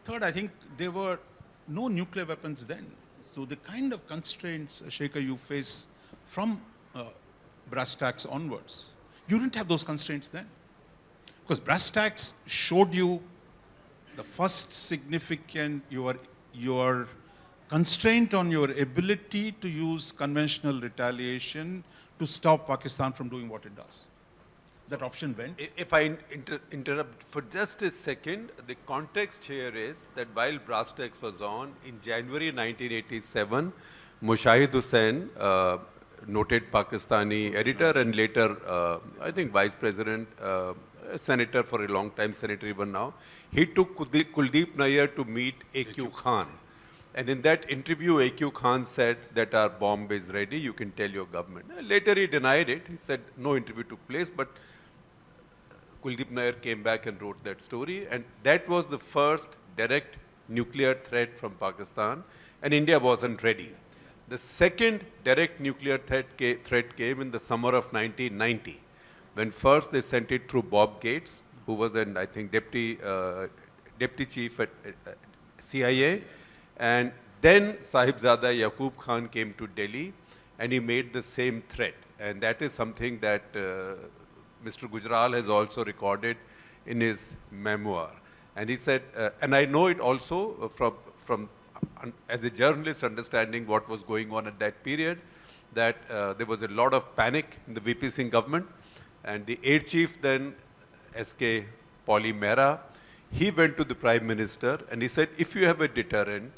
Third, I think there were no nuclear weapons then. So the kind of constraints, Shekhar, you face from brass tacks onwards, you didn't have those constraints then. Because brass tacks showed you the first significant, your constraint on your ability to use conventional retaliation to stop Pakistan from doing what it does. That option went. If I interrupt for just a second, the context here is that while brass tacks was on, in January 1987, Mushahid Hussain, noted Pakistani editor and later, I think, vice president, senator for a long time, senator even now, he took Kuldeep Nayyar to meet A.Q. Khan. And in that interview, A.Q. Khan said that our bomb is ready, you can tell your government. Later he denied it. He said no interview took place, but Kuldeep Nayyar came back and wrote that story. And that was the first direct nuclear threat from Pakistan, and India wasn't ready. The second direct nuclear threat came in the summer of 1990, when first they sent it through Bob Gates, who was an, I think, deputy chief at CIA. And then Sahibzada Yaqub Khan came to Delhi and he made the same threat. And that is something that Mr. Gujral has also recorded in his memoir. And he said, and I know it also from as a journalist understanding what was going on at that period, that there was a lot of panic in the VP Singh government. And the air chief then, S.K. Pauli Mehra, he went to the Prime Minister and he said, if you have a deterrent,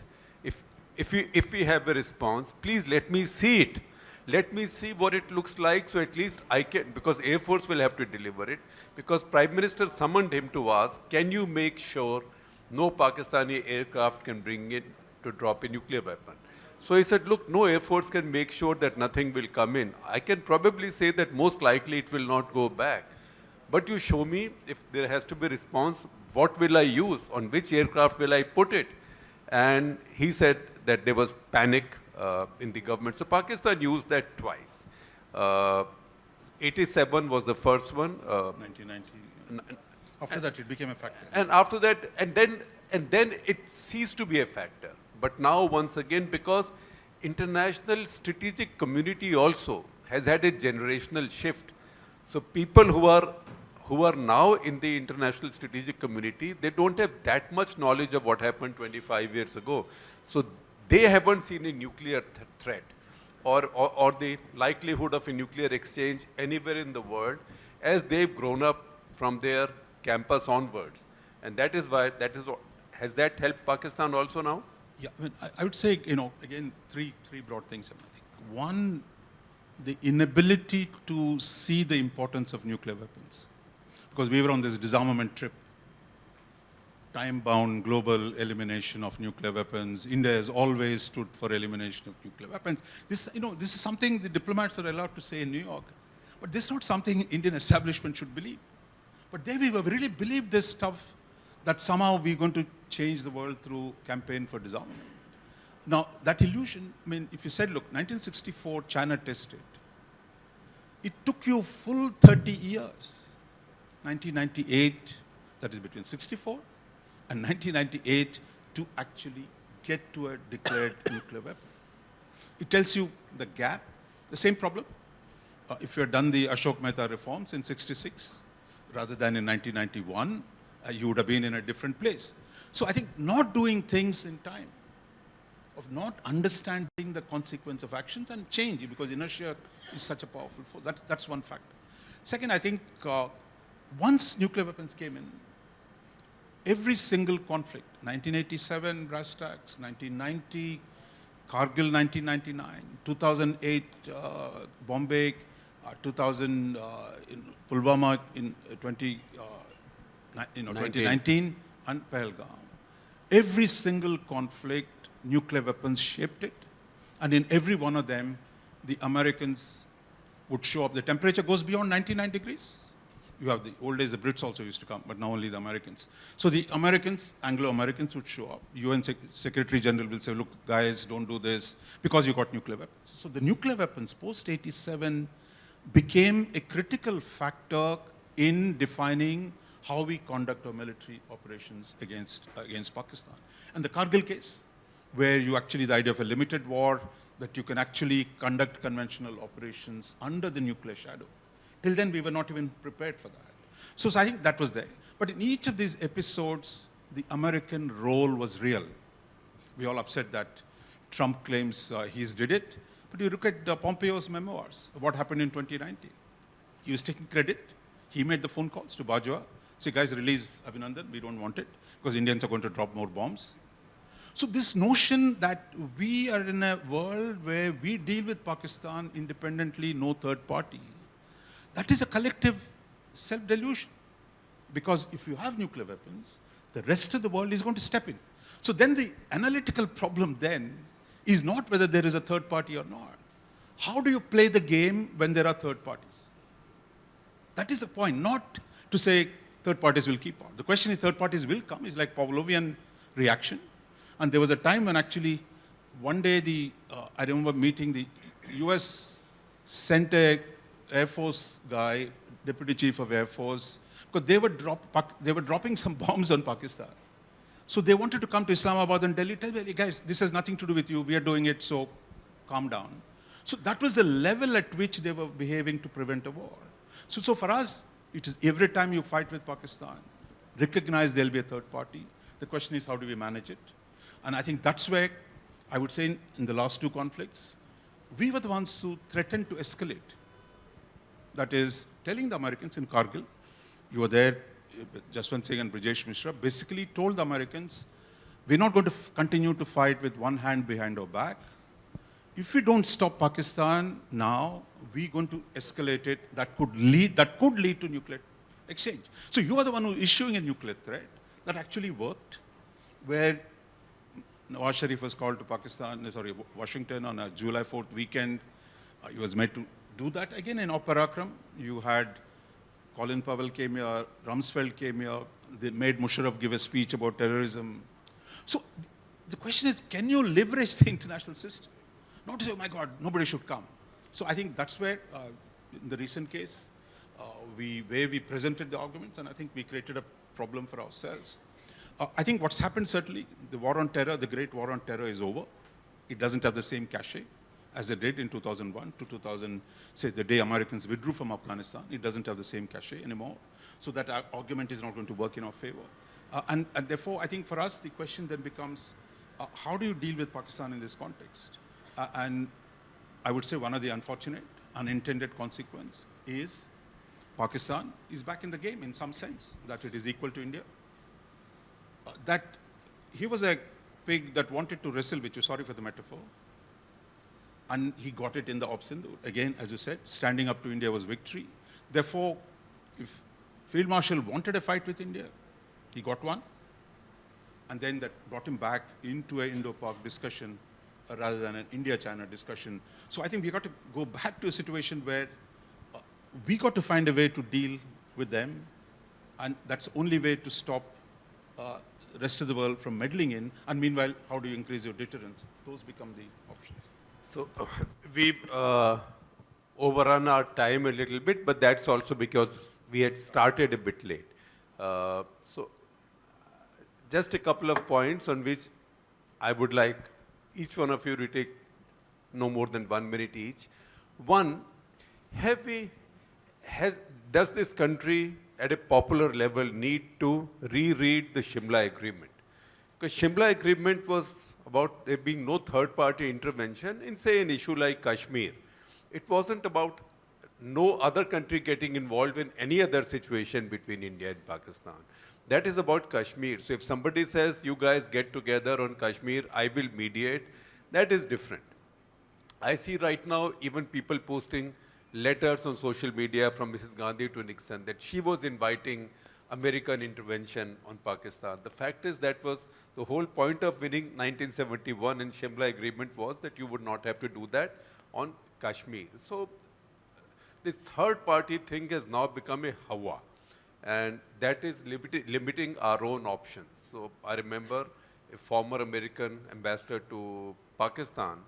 if we have a response, please let me see it. Let me see what it looks like, so at least I can, because Air Force will have to deliver it. Because Prime Minister summoned him to ask, can you make sure no Pakistani aircraft can bring in to drop a nuclear weapon? So he said, look, no Air Force can make sure that nothing will come in. I can probably say that most likely it will not go back. But you show me, if there has to be response, what will I use? On which aircraft will I put it? And he said that there was panic in the government. So Pakistan used that twice. 87 was the first one. 1990. After that, it became a factor. And after that, and then it ceased to be a factor. But now, once again, because international strategic community also has had a generational shift. So people who are now in the international strategic community, they don't have that much knowledge of what happened 25 years ago. So they haven't seen a nuclear threat or the likelihood of a nuclear exchange anywhere in the world as they've grown up from their campus onwards. And that is why, has that helped Pakistan also now? Yeah, I would say, again, three broad things. I think. One, the inability to see the importance of nuclear weapons. Because we were on this disarmament trip, time-bound global elimination of nuclear weapons. India has always stood for elimination of nuclear weapons. This is something the diplomats are allowed to say in New York. But this is not something Indian establishment should believe. But there we really believed this stuff that somehow we're going to change the world through campaign for disarmament. Now, that illusion, I mean, if you said, look, 1964, China tested. It took you full 30 years. 1998, that is between 64 and 1998, to actually get to a declared nuclear weapon. It tells you the gap, the same problem. If you had done the Ashok Mehta reforms in 66, rather than in 1991, you would have been in a different place. So I think not doing things in time, of not understanding the consequence of actions and change, because inertia is such a powerful force. That's one factor. Second, I think once nuclear weapons came in, every single conflict, 1987 brass tacks, 1990, Kargil 1999, 2008 Bombay, 2000 in Pulwama in 2019, and Pahalgam. Every single conflict, nuclear weapons shaped it, and in every one of them, the Americans would show up. The temperature goes beyond 99 degrees. You have the old days, the Brits also used to come, but now only the Americans. So the Americans, Anglo-Americans would show up. UN Secretary General will say, look, guys, don't do this, because you got nuclear weapons. So the nuclear weapons post-87 became a critical factor in defining how we conduct our military operations against Pakistan. And the Kargil case, where you actually, the idea of a limited war, that you can actually conduct conventional operations under the nuclear shadow. Till then, we were not even prepared for that. So I think that was there. But in each of these episodes, the American role was real. We all upset that Trump claims he's did it. But you look at Pompeo's memoirs, what happened in 2019. He was taking credit. He made the phone calls to Bajwa. Say, guys, release Abhinandan. We don't want it, because Indians are going to drop more bombs. So this notion that we are in a world where we deal with Pakistan independently, no third party, that is a collective self-delusion. Because if you have nuclear weapons, the rest of the world is going to step in. So then the analytical problem then is not whether there is a third party or not. How do you play the game when there are third parties? That is the point, not to say third parties will keep out. The question is third parties will come. It's like Pavlovian reaction. And there was a time when actually, one day I remember meeting the US sent a Air Force guy, Deputy Chief of Air Force, because they were dropping some bombs on Pakistan. So they wanted to come to Islamabad and Delhi, tell me, guys, this has nothing to do with you, we are doing it, so calm down. So that was the level at which they were behaving to prevent a war. So for us, it is every time you fight with Pakistan, recognize there'll be a third party. The question is, how do we manage it? And I think that's where, I would say in the last two conflicts, we were the ones who threatened to escalate. That is, telling the Americans in Kargil, you were there, Jaswant Singh and Brijesh Mishra, basically told the Americans, we're not going to continue to fight with one hand behind our back. If we don't stop Pakistan now, we're going to escalate it. That could lead to nuclear exchange. So you are the one who is issuing a nuclear threat. That actually worked, where Nawaz Sharif was called to Washington on a July 4th weekend. He was made to do that. Again, in Parakram, you had Colin Powell came here, Rumsfeld came here. They made Musharraf give a speech about terrorism. So the question is, can you leverage the international system? Not to say, oh my God, nobody should come. So I think that's where, in the recent case, where we presented the arguments, and I think we created a problem for ourselves. I think what's happened, certainly, the war on terror, the great war on terror is over. It doesn't have the same cachet as it did in 2001 to 2000, say the day Americans withdrew from Afghanistan. It doesn't have the same cachet anymore. So that argument is not going to work in our favor. And therefore, I think for us, the question then becomes, how do you deal with Pakistan in this context? And I would say one of the unfortunate, unintended consequence is Pakistan is back in the game in some sense, that it is equal to India. That he was a pig that wanted to wrestle with you, sorry for the metaphor, and he got it in the Operation Sindoor. Again, as you said, standing up to India was victory. Therefore, if Field Marshal wanted a fight with India, he got one, and then that brought him back into an Indo-Pak discussion rather than an India-China discussion. So I think we got to go back to a situation where we got to find a way to deal with them and that's the only way to stop rest of the world from meddling in. And meanwhile, how do you increase your deterrence? Those become the options. So we've overrun our time a little bit, but that's also because we had started a bit late. So just a couple of points on which I would like each one of you to take no more than 1 minute each. One, does this country at a popular level need to reread the Shimla Agreement? Because Shimla Agreement was about there being no third-party intervention in, say, an issue like Kashmir. It wasn't about no other country getting involved in any other situation between India and Pakistan. That is about Kashmir. So if somebody says, you guys get together on Kashmir, I will mediate, that is different. I see right now even people posting letters on social media from Mrs. Gandhi to Nixon that she was inviting American intervention on Pakistan. The fact is that was the whole point of winning 1971 and Shimla Agreement was that you would not have to do that on Kashmir. So this third party thing has now become a hawa, and that is limiting our own options. So I remember a former American ambassador to Pakistan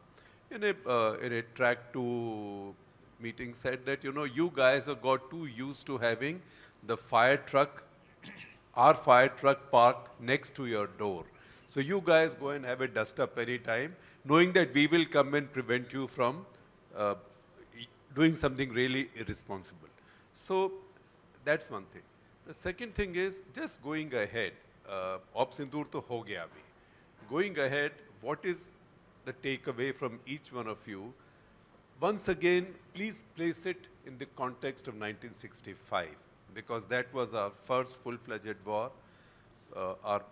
in a track 2 meeting said that, you know, you guys have got too used to having the fire truck, our fire truck parked next to your door. So you guys go and have a dust up anytime, knowing that we will come and prevent you from doing something really irresponsible. So that's one thing. The second thing is just going ahead. Op Sindoor to ho gaya abhi. Going ahead, what is the takeaway from each one of you? Once again, please place it in the context of 1965, because that was our first full-fledged war. Our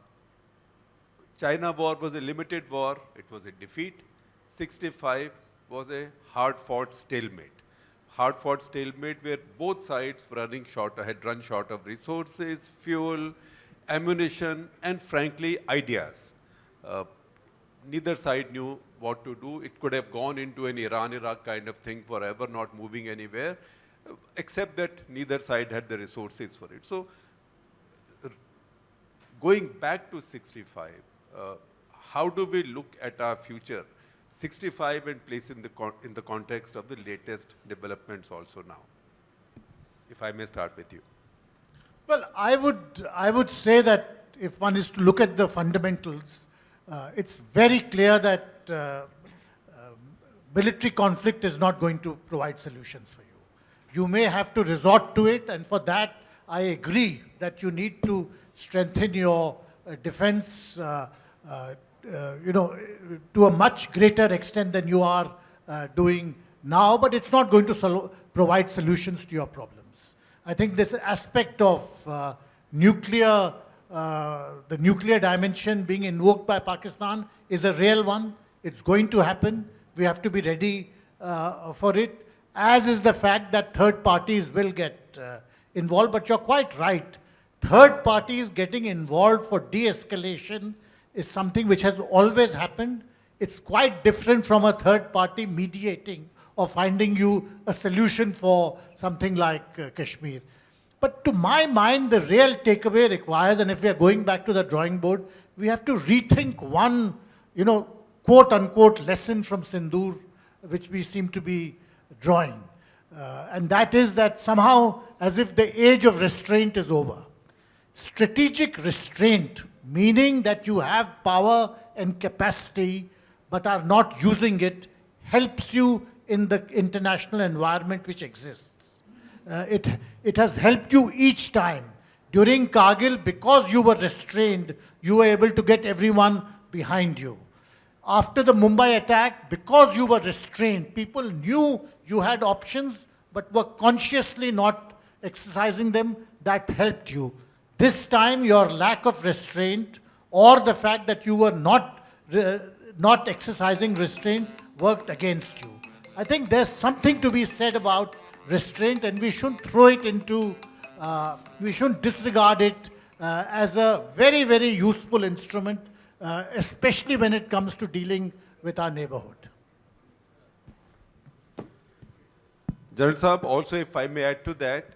China war was a limited war. It was a defeat. 65 was a hard-fought stalemate. Hard-fought stalemate where both sides were had run short of resources, fuel, ammunition, and frankly, ideas. Neither side knew what to do. It could have gone into an Iran-Iraq kind of thing forever, not moving anywhere, except that neither side had the resources for it. So going back to 65, how do we look at our future? 65 and place in the context of the latest developments also now. If I may start with you. Well, I would say that if one is to look at the fundamentals, it's very clear that military conflict is not going to provide solutions for you. You may have to resort to it, and for that, I agree that you need to strengthen your defense, to a much greater extent than you are doing now, but it's not going to provide solutions to your problems. I think this aspect of the nuclear dimension being invoked by Pakistan is a real one. It's going to happen. We have to be ready for it, as is the fact that third parties will get involved. But you're quite right. Third parties getting involved for de-escalation is something which has always happened. It's quite different from a third party mediating or finding you a solution for something like Kashmir. But to my mind, the real takeaway requires, and if we are going back to the drawing board, we have to rethink one, quote unquote lesson from Sindoor, which we seem to be drawing. And that is that somehow, as if the age of restraint is over. Strategic restraint, meaning that you have power and capacity, but are not using it, helps you in the international environment which exists. It has helped you each time. During Kargil, because you were restrained, you were able to get everyone behind you. After the Mumbai attack, because you were restrained, people knew you had options, but were consciously not exercising them. That helped you. This time, your lack of restraint or the fact that you were not exercising restraint worked against you. I think there's something to be said about restraint, and we shouldn't throw it into, we shouldn't disregard it as a very, very useful instrument, especially when it comes to dealing with our neighborhood. General Saab, also if I may add to that,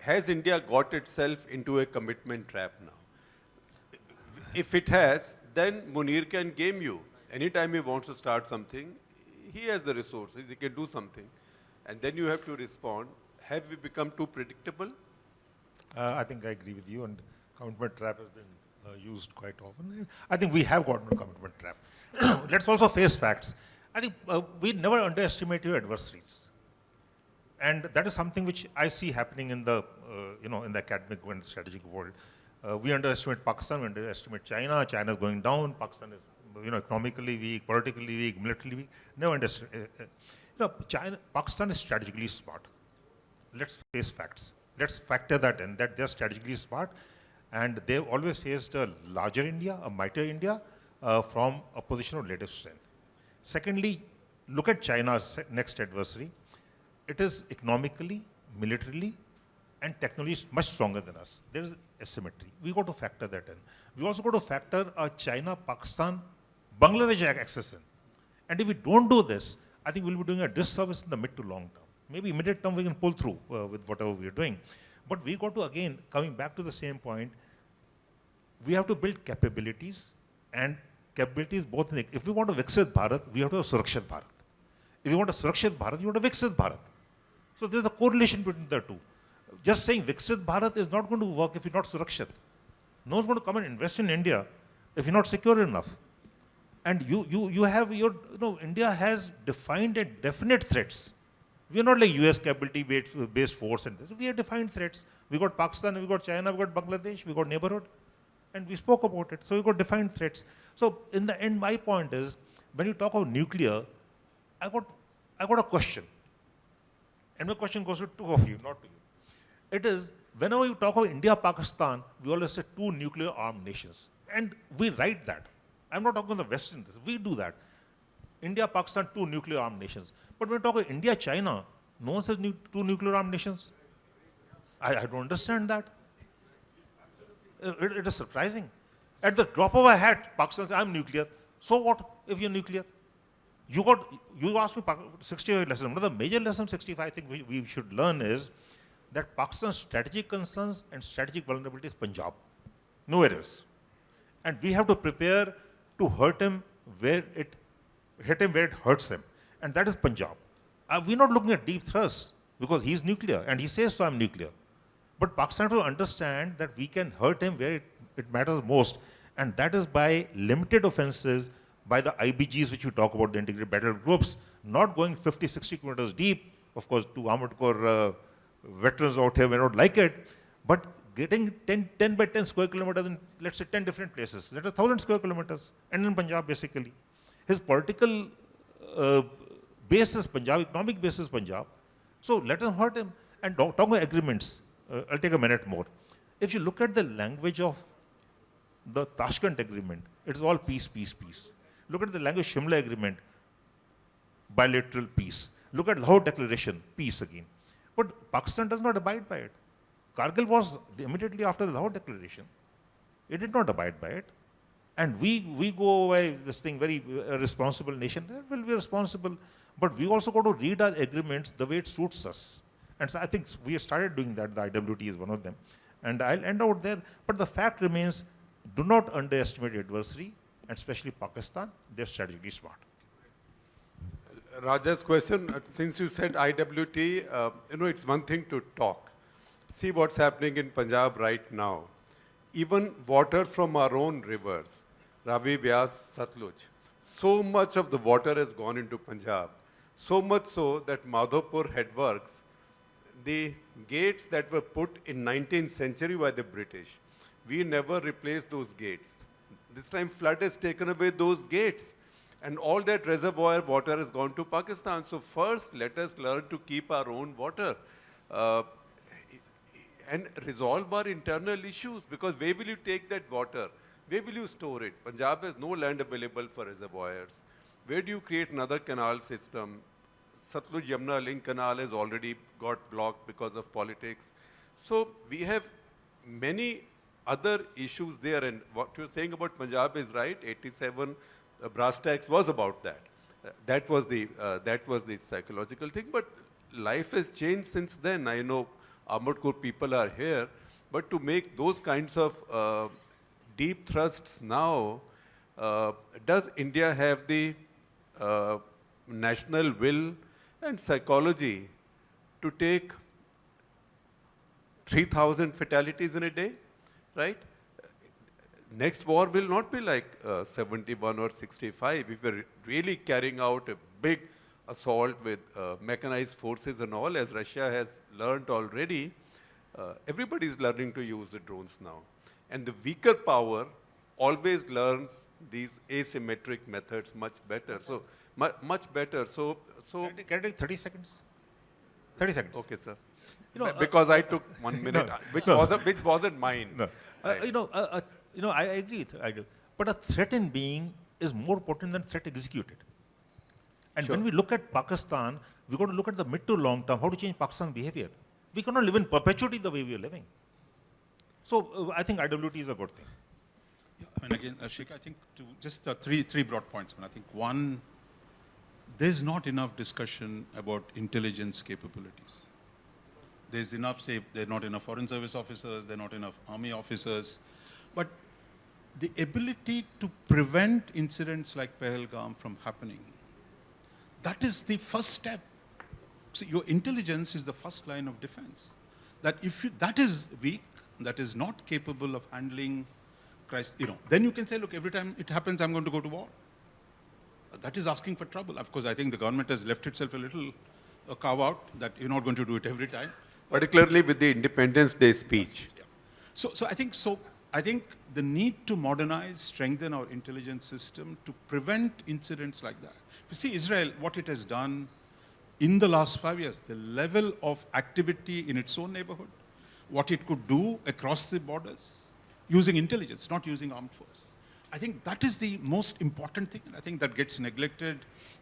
has India got itself into a commitment trap now? If it has, then Munir can game you. Anytime he wants to start something, he has the resources, he can do something. And then you have to respond. Have we become too predictable? I think I agree with you, and commitment trap has been used quite often. I think we have gotten a commitment trap. Let's also face facts. I think we never underestimate your adversaries. And that is something which I see happening in the, in the academic and strategic world. We underestimate Pakistan, we underestimate China. China is going down. Pakistan is, economically weak, politically weak, militarily weak. Never underestimate. Pakistan is strategically smart. Let's face facts. Let's factor that in, that they're strategically smart, and they've always faced a larger India, a mightier India, from a position of relative strength. Secondly, look at China's next adversary. It is economically, militarily, and technology much stronger than us. There is asymmetry. We got to factor that in. We also got to factor a China, Pakistan, Bangladesh axis in. And if we don't do this, I think we'll be doing a disservice in the mid to long term. Maybe immediate term we can pull through with whatever we are doing. But we got to, again, coming back to the same point, we have to build capabilities, and capabilities both in if we want to Viksit Bharat, we have to have Surakshit Bharat. If you want a Surakshit Bharat, you want a Viksit Bharat. So there's a correlation between the two. Just saying Viksit Bharat is not going to work if you're not Surakshit. No one's going to come and invest in India if you're not secure enough. And you have your, India has defined and definite threats. We are not like US capability-based force and this. We have defined threats. We got Pakistan, we got China, we got Bangladesh, we got neighbourhood. And we spoke about it. So we got defined threats. So in the end, my point is, when you talk about nuclear, I got a question. And my question goes to two of you, not to you. It is, whenever you talk about India, Pakistan, we always say two nuclear armed nations. And we write that. I'm not talking about the Western, we do that. India, Pakistan, two nuclear armed nations. But when we talk about India, China, no one says two nuclear armed nations. I don't understand that. It is surprising. At the drop of a hat, Pakistan says, I'm nuclear. So what if you're nuclear? You asked me 68 lessons. One of the major lessons 65 I think we should learn is that Pakistan's strategic concerns and strategic vulnerability is Punjab. Nowhere else. And we have to prepare to hurt him where it hurts him. And that is Punjab. We're not looking at deep thrusts because he's nuclear and he says, so I'm nuclear. But Pakistan has to understand that we can hurt him where it matters most. And that is by limited offenses, by the IBGs, which you talk about, the integrated battle groups, not going 50, 60 kilometers deep. Of course, two Armored Corps veterans out here may not like it, but getting 10 by 10 square kilometers in, let's say, 10 different places. That is 1,000 square kilometers. And in Punjab, basically. His political base is Punjab, economic base is Punjab. So let us hurt him. And talk about agreements. I'll take a minute more. If you look at the language of the Tashkent agreement, it's all peace, peace, peace. Look at the language Shimla agreement, bilateral peace. Look at Lahore declaration, peace again. But Pakistan does not abide by it. Kargil was immediately after the Lahore declaration. It did not abide by it. And we go by this thing, very responsible nation. Well, we're responsible. But we also got to read our agreements the way it suits us. And so I think we have started doing that. The IWT is one of them. And I'll end out there. But the fact remains, do not underestimate the adversary, and especially Pakistan. They're strategically smart. Raja's question, since you said IWT, it's one thing to talk. See what's happening in Punjab right now. Even water from our own rivers, Ravi, Vyas, Satluj, so much of the water has gone into Punjab. So much so that Madhopur headworks, the gates that were put in 19th century by the British, we never replaced those gates. This time flood has taken away those gates. And all that reservoir water has gone to Pakistan. So first, let us learn to keep our own water and resolve our internal issues. Because where will you take that water? Where will you store it? Punjab has no land available for reservoirs. Where do you create another canal system? Satluj Yamuna link canal has already got blocked because of politics. So we have many other issues there. And what you're saying about Punjab is right. 87 brass tax was about that. That was the psychological thing. But life has changed since then. I know armored core people are here. But to make those kinds of deep thrusts now, does India have the national will and psychology to take 3,000 fatalities in a day, right? Next war will not be like 71 or 65. If we're really carrying out a big assault with mechanized forces and all, as Russia has learned already, everybody is learning to use the drones now. And the weaker power always learns these asymmetric methods much better. So, much better. Can I take 30 seconds? 30 seconds. Okay, sir. You know, Because I took 1 minute, which wasn't mine. No. I agree. I do. But a threatened being is more potent than threat executed. And Sure. when we look at Pakistan, we've got to look at the mid to long term, how to change Pakistan's behavior. We cannot live in perpetuity the way we are living. So I think IWT is a good thing. Yeah, and again, Shekhar, I think just three broad points. I think one, there's not enough discussion about intelligence capabilities. There's enough, say, there are not enough foreign service officers, there are not enough army officers, but the ability to prevent incidents like Pahalgam from happening, that is the first step. So your intelligence is the first line of defense. That if that is weak, that is not capable of handling crisis, then you can say, look, every time it happens, I'm going to go to war. That is asking for trouble. Of course, I think the government has left itself a little carve out that you're not going to do it every time. Particularly with the Independence Day speech. Yeah. So I think the need to modernize, strengthen our intelligence system to prevent incidents like that. If you see Israel, what it has done in the last 5 years, the level of activity in its own neighborhood, what it could do across the borders, using intelligence, not using armed force. I think that is the most important thing, and I think that gets neglected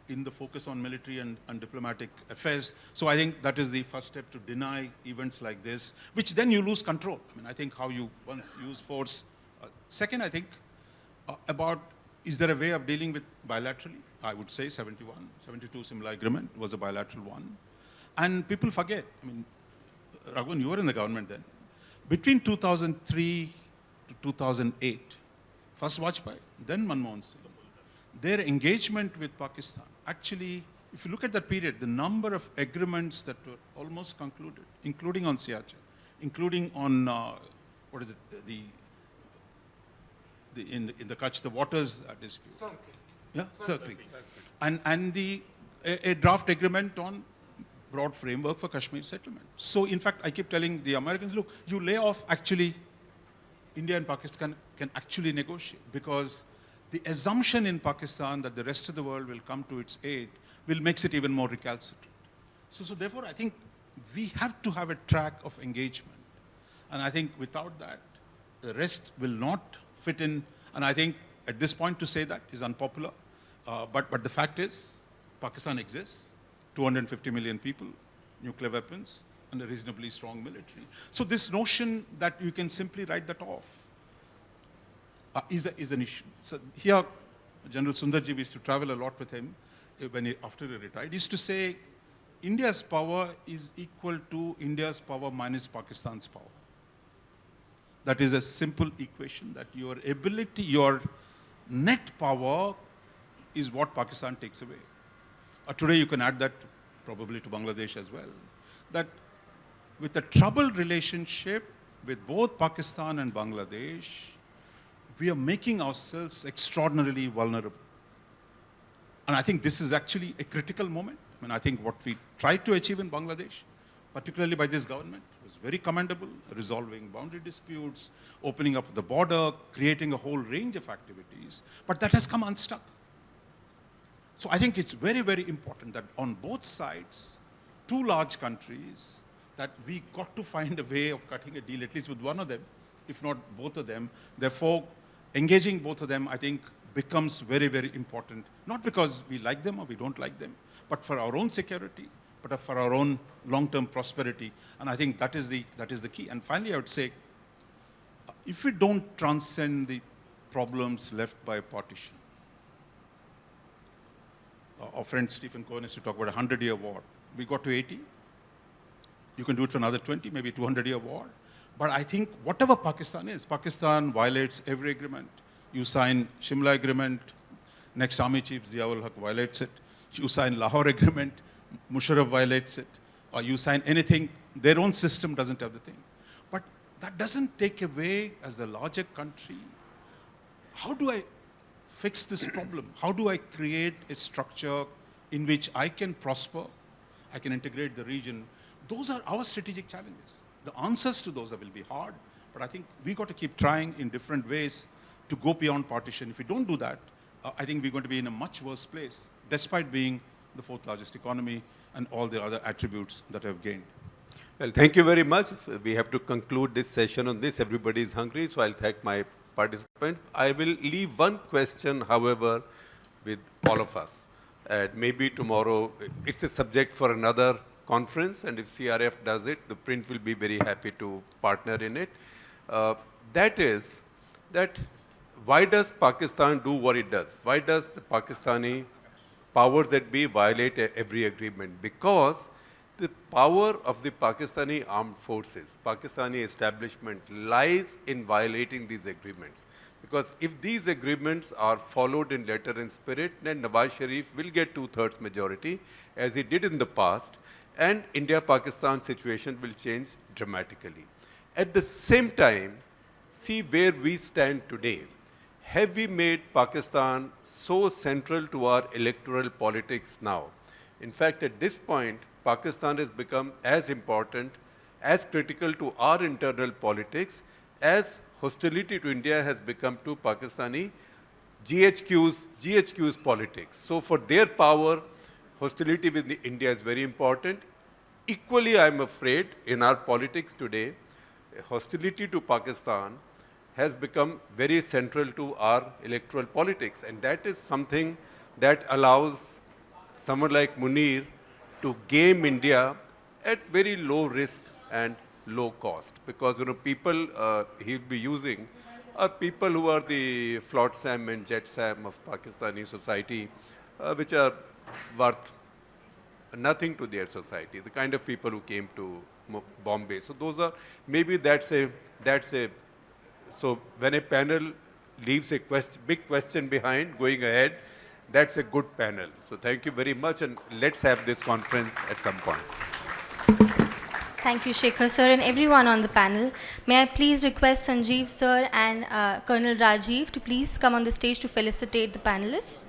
in the focus on military and diplomatic affairs. So I think that is the first step to deny events like this, which then you lose control. I mean, I think how you once use force. Second, I think about, is there a way of dealing with bilaterally? I would say 71, 72 similar agreement was a bilateral one. And people forget, I mean, Raghavan, you were in the government then. Between 2003 to 2008, first Vajpayee, then Manmohan Singh, their engagement with Pakistan, actually, if you look at that period, the number of agreements that were almost concluded, including on Siachen, including on, in the Kutch, the waters dispute. Yeah, Circling. And a draft agreement on broad framework for Kashmir settlement. So in fact, I keep telling the Americans, look, you lay off actually, India and Pakistan can actually negotiate, because the assumption in Pakistan that the rest of the world will come to its aid will makes it even more recalcitrant. So therefore, I think we have to have a track of engagement. And I think without that, the rest will not fit in. And I think at this point to say that is unpopular. But the fact is, Pakistan exists, 250 million people, nuclear weapons, and a reasonably strong military. So this notion that you can simply write that off is an issue. So here, General Sundarji, we used to travel a lot with him after he retired. He used to say, India's power is equal to India's power minus Pakistan's power. That is a simple equation, that your ability, your net power is what Pakistan takes away. Today you can add that probably to Bangladesh as well. That with a troubled relationship with both Pakistan and Bangladesh, we are making ourselves extraordinarily vulnerable. And I think this is actually a critical moment. I mean, I think what we tried to achieve in Bangladesh, particularly by this government, was very commendable, resolving boundary disputes, opening up the border, creating a whole range of activities, but that has come unstuck. So I think it's very, very important that on both sides, two large countries, that we got to find a way of cutting a deal, at least with one of them, if not both of them. Therefore, engaging both of them, I think, becomes very, very important, not because we like them or we don't like them, but for our own security, but for our own long-term prosperity. And I think that is the key. And finally, I would say, if we don't transcend the problems left by partition, our friend Stephen Cohen used to talk about a 100-year war. We got to 80. You can do it for another 20, maybe 200-year war. But I think whatever Pakistan is, Pakistan violates every agreement. You sign Shimla agreement, next army chief Ziaul Haq violates it. You sign Lahore agreement, Musharraf violates it. Or you sign anything, their own system doesn't have the thing. But that doesn't take away, as a larger country, how do I fix this problem? How do I create a structure in which I can prosper, I can integrate the region? Those are our strategic challenges. The answers to those will be hard, but I think we got to keep trying in different ways to go beyond partition. If we don't do that, I think we're going to be in a much worse place, despite being the fourth largest economy and all the other attributes that I've gained. Well, thank you very much. We have to conclude this session on this. Everybody is hungry, so I'll thank my participants. I will leave one question, however, with all of us. And maybe tomorrow, it's a subject for another conference, and if CRF does it, ThePrint will be very happy to partner in it. That is, that why does Pakistan do what it does? Why does the Pakistani powers that be violate every agreement? Because the power of the Pakistani armed forces, Pakistani establishment, lies in violating these agreements. Because if these agreements are followed in letter and spirit, then Nawaz Sharif will get 2/3 majority, as he did in the past, and India-Pakistan situation will change dramatically. At the same time, see where we stand today. Have we made Pakistan so central to our electoral politics now? In fact, at this point, Pakistan has become as important, as critical to our internal politics, as hostility to India has become to Pakistani GHQ's politics. So for their power, hostility with India is very important. Equally, I'm afraid, in our politics today, hostility to Pakistan has become very central to our electoral politics. And that is something that allows someone like Munir to game India at very low risk and low cost. Because people he'll be using are people who are the flotsam and jetsam of Pakistani society, which are worth nothing to their society, the kind of people who came to Bombay. So those are, maybe so when a panel leaves a big question behind going ahead, that's a good panel. So thank you very much, and let's have this conference at some point. Thank you, Shekhar sir, and everyone on the panel. May I please request Sanjeev sir and Colonel Rajiv to please come on the stage to felicitate the panelists.